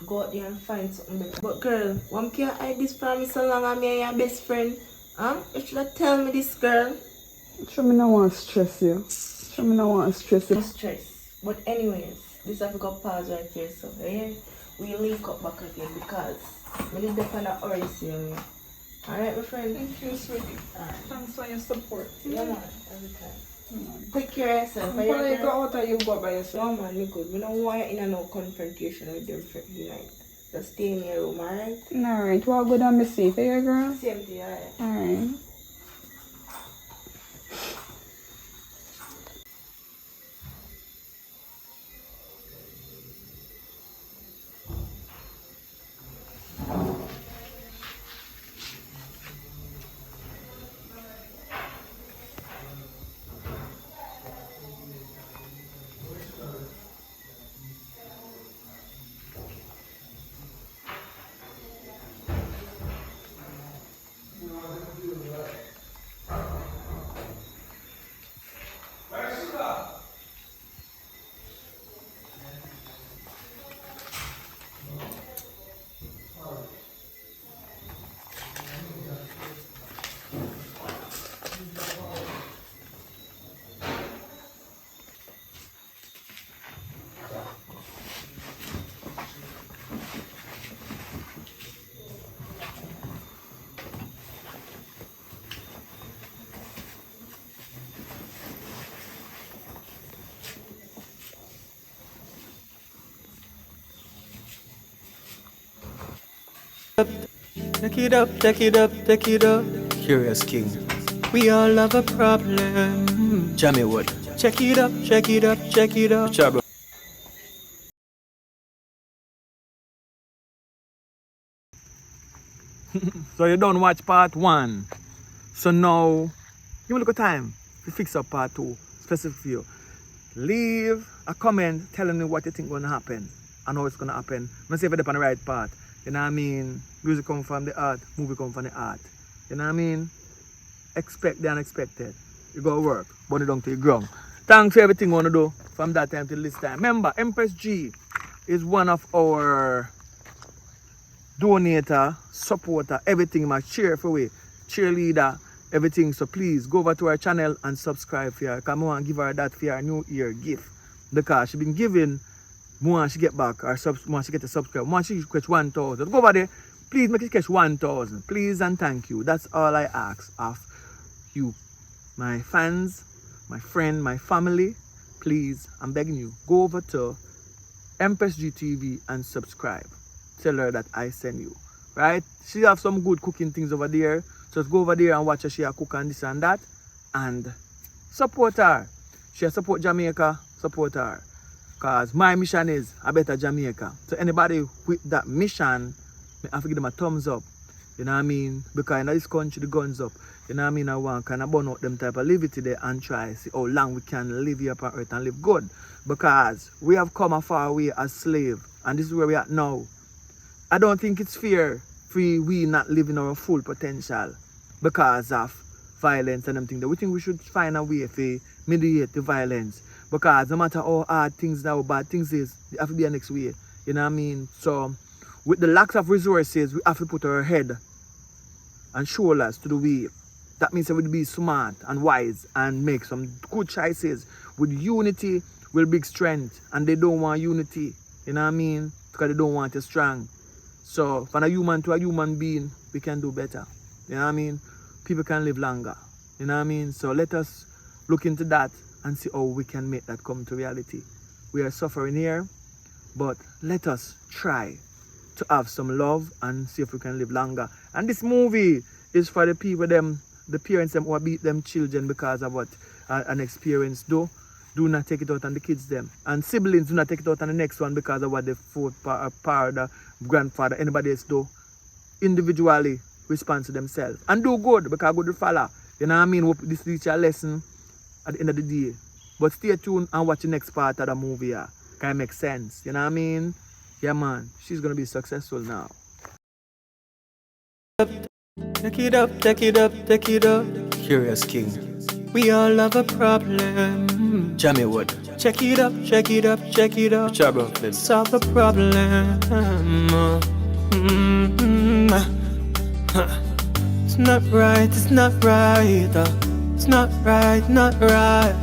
Go out there and find something better. But girl, one can't hide this from me so long I'm your best friend. Huh? You should have tell me this, girl. Sure, me not want to stress you. Sure, me not want to stress you. No stress. But anyways, this have to go pause right here, so yeah, we link up back again because we need to find out already see you. Alright, my friend? Thank you, sweetie. Alright. Thanks for your support. Yeah, man. Every time. Take care of yourself. I'm gonna go out and you go by yourself. No, man, you good. We don't want you in a no confrontation with them for tonight. Just stay in your room, alright? Alright, well, good and be safe, eh, girl? Same to you, alright? Alright. Take it up, take it up, take it up. Curious King. We all have a problem. JAMMIWOOD. Check it up, check it up, check it up. Trouble. So you don't watch part 1. So now, give me a look at time to fix up part 2, specific for you. Leave a comment telling me what you think gonna happen and how it's gonna happen. I'm see if you're on the right path. You know what I mean? Music come from the art, movie come from the art. You know what I mean? Expect the unexpected. You gotta work, burn it down to the ground. Thanks for everything you wanna do from that time till this time. Remember, Empress G is one of our donator, supporter, everything, my cheerleader, everything. So please go over to our channel and subscribe for her. Come on, give her that for her New Year gift. Because she been giving more she get back, or more she get a subscribe, more she catch 1,000. Go over there, please make it catch 1,000. Please and thank you. That's all I ask of you. My fans, my friend, my family, please, I'm begging you, go over to Empress GTV and subscribe. Tell her that I send you, right? She have some good cooking things over there. So just go over there and watch her. She a cook and this and that. And support her. She a support Jamaica, support her. Because my mission is a better Jamaica. So anybody with that mission, I have to give them a thumbs up. You know what I mean? Because in this country, the guns up. You know what I mean? I want kind of burn out them type of liberty there and try see how long we can live here upon earth and live good. Because we have come a far way as slaves. And this is where we are now. I don't think it's fair for we not living our full potential because of violence and everything. We think we should find a way to mediate the violence. Because no matter how hard things now, bad things is, they have to be a next way. You know what I mean? So with the lack of resources, we have to put our head and shoulders to the wheel. That means that we'll be smart and wise and make some good choices. With unity will big strength. And they don't want unity. You know what I mean? Because they don't want it strong. So from a human to a human being, we can do better. You know what I mean? People can live longer. You know what I mean? So let us look into that and see how we can make that come to reality. We are suffering here, but let us try to have some love and see if we can live longer. And this movie is for the people, the parents who are beat them children because of what an experience do. Do not take it out on the kids them. And siblings do not take it out on the next one because of what the father, grandfather, anybody else do. Individually respond to themselves. And do good because good will follow. You know what I mean? Hope this teach you a lesson at the end of the day. But stay tuned and watch the next part of the movie. Can it make sense? You know what I mean? Yeah man, she's gonna be successful now. Take it up, take it up, take it up. Curious King. We all have a problem. JAMMIWOOD. Check it up, check it up, check it up. Trouble. Solve the problem. It's not right, it's not right. It's not right, not right.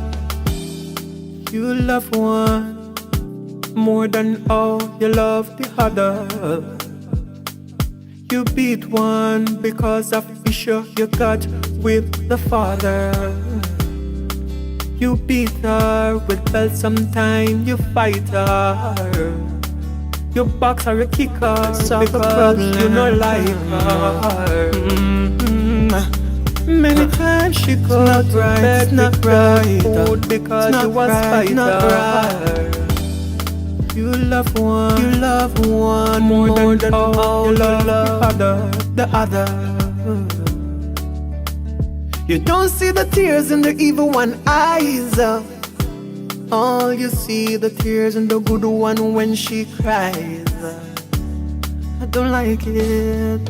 You love one more than all you love the other. You beat one because of issue you got with the father. You beat her with belt, sometime you fight her. You box her, you kick her because you don't like her. Many times she goes to bed, not right, food because you was fighter. You love one more than all you love the other. You don't see the tears in the evil one eyes. All you see the tears in the good one when she cries. I don't like it.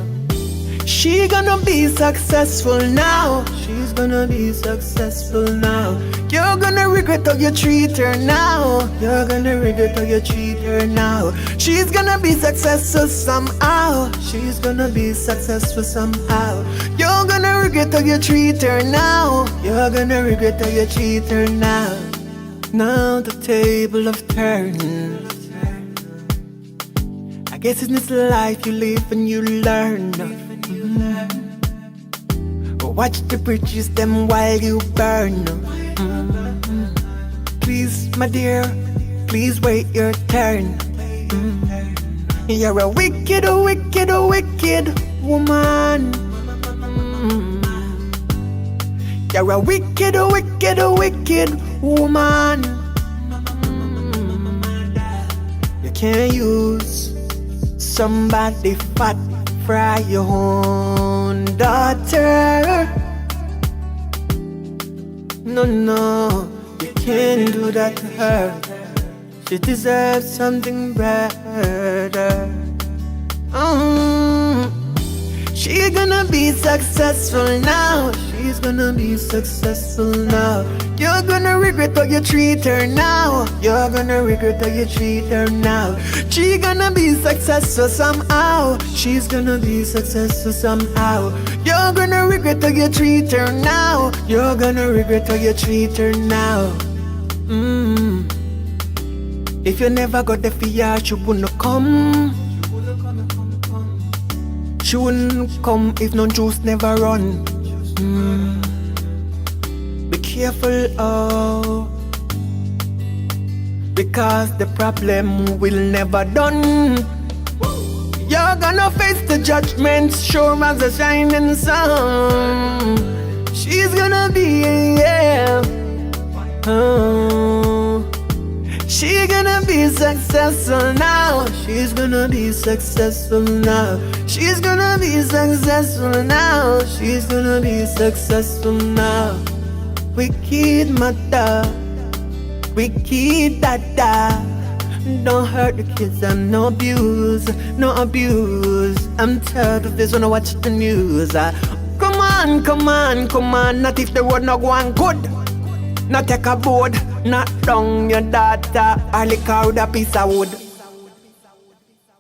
She gonna be successful now. She's gonna be successful now. You're gonna regret how you treat her now. You're gonna regret how you treat her now. She's gonna be successful somehow. She's gonna be successful somehow. You're gonna regret how you treat her now. You're gonna regret how you treat her now. Now the table of turns. I guess in this life you live and you learn. Watch the bridges them while you burn. Please, my dear, please wait your turn. You're a wicked, wicked, wicked woman. You're a wicked, wicked, wicked woman. You can't use somebody fat for your own daughter. No, no, you can't do that to her. She deserves something better. She gonna be successful now. She's gonna be successful now. You're gonna regret how you treat her now. You're gonna regret how you treat her now. She gonna be successful somehow. She's gonna be successful somehow. You're gonna regret how you treat her now. You're gonna regret how you treat her now. If you never got the fear, she wouldn't come. She wouldn't come if no juice never run. Be careful, oh, because the problem will never done. You're gonna face the judgment, sure as a shining sun. She's gonna be, yeah. She gonna be successful now. She's gonna be successful now. She's gonna be successful now. She's gonna be successful now. Wicked mother, wicked dada. Don't hurt the kids, I'm no abuse, no abuse. I'm tired of this when I watch the news. Come on, come on, come on. Not if the road not going good. Not take a board, not down your daughter. Or lick out a piece of wood.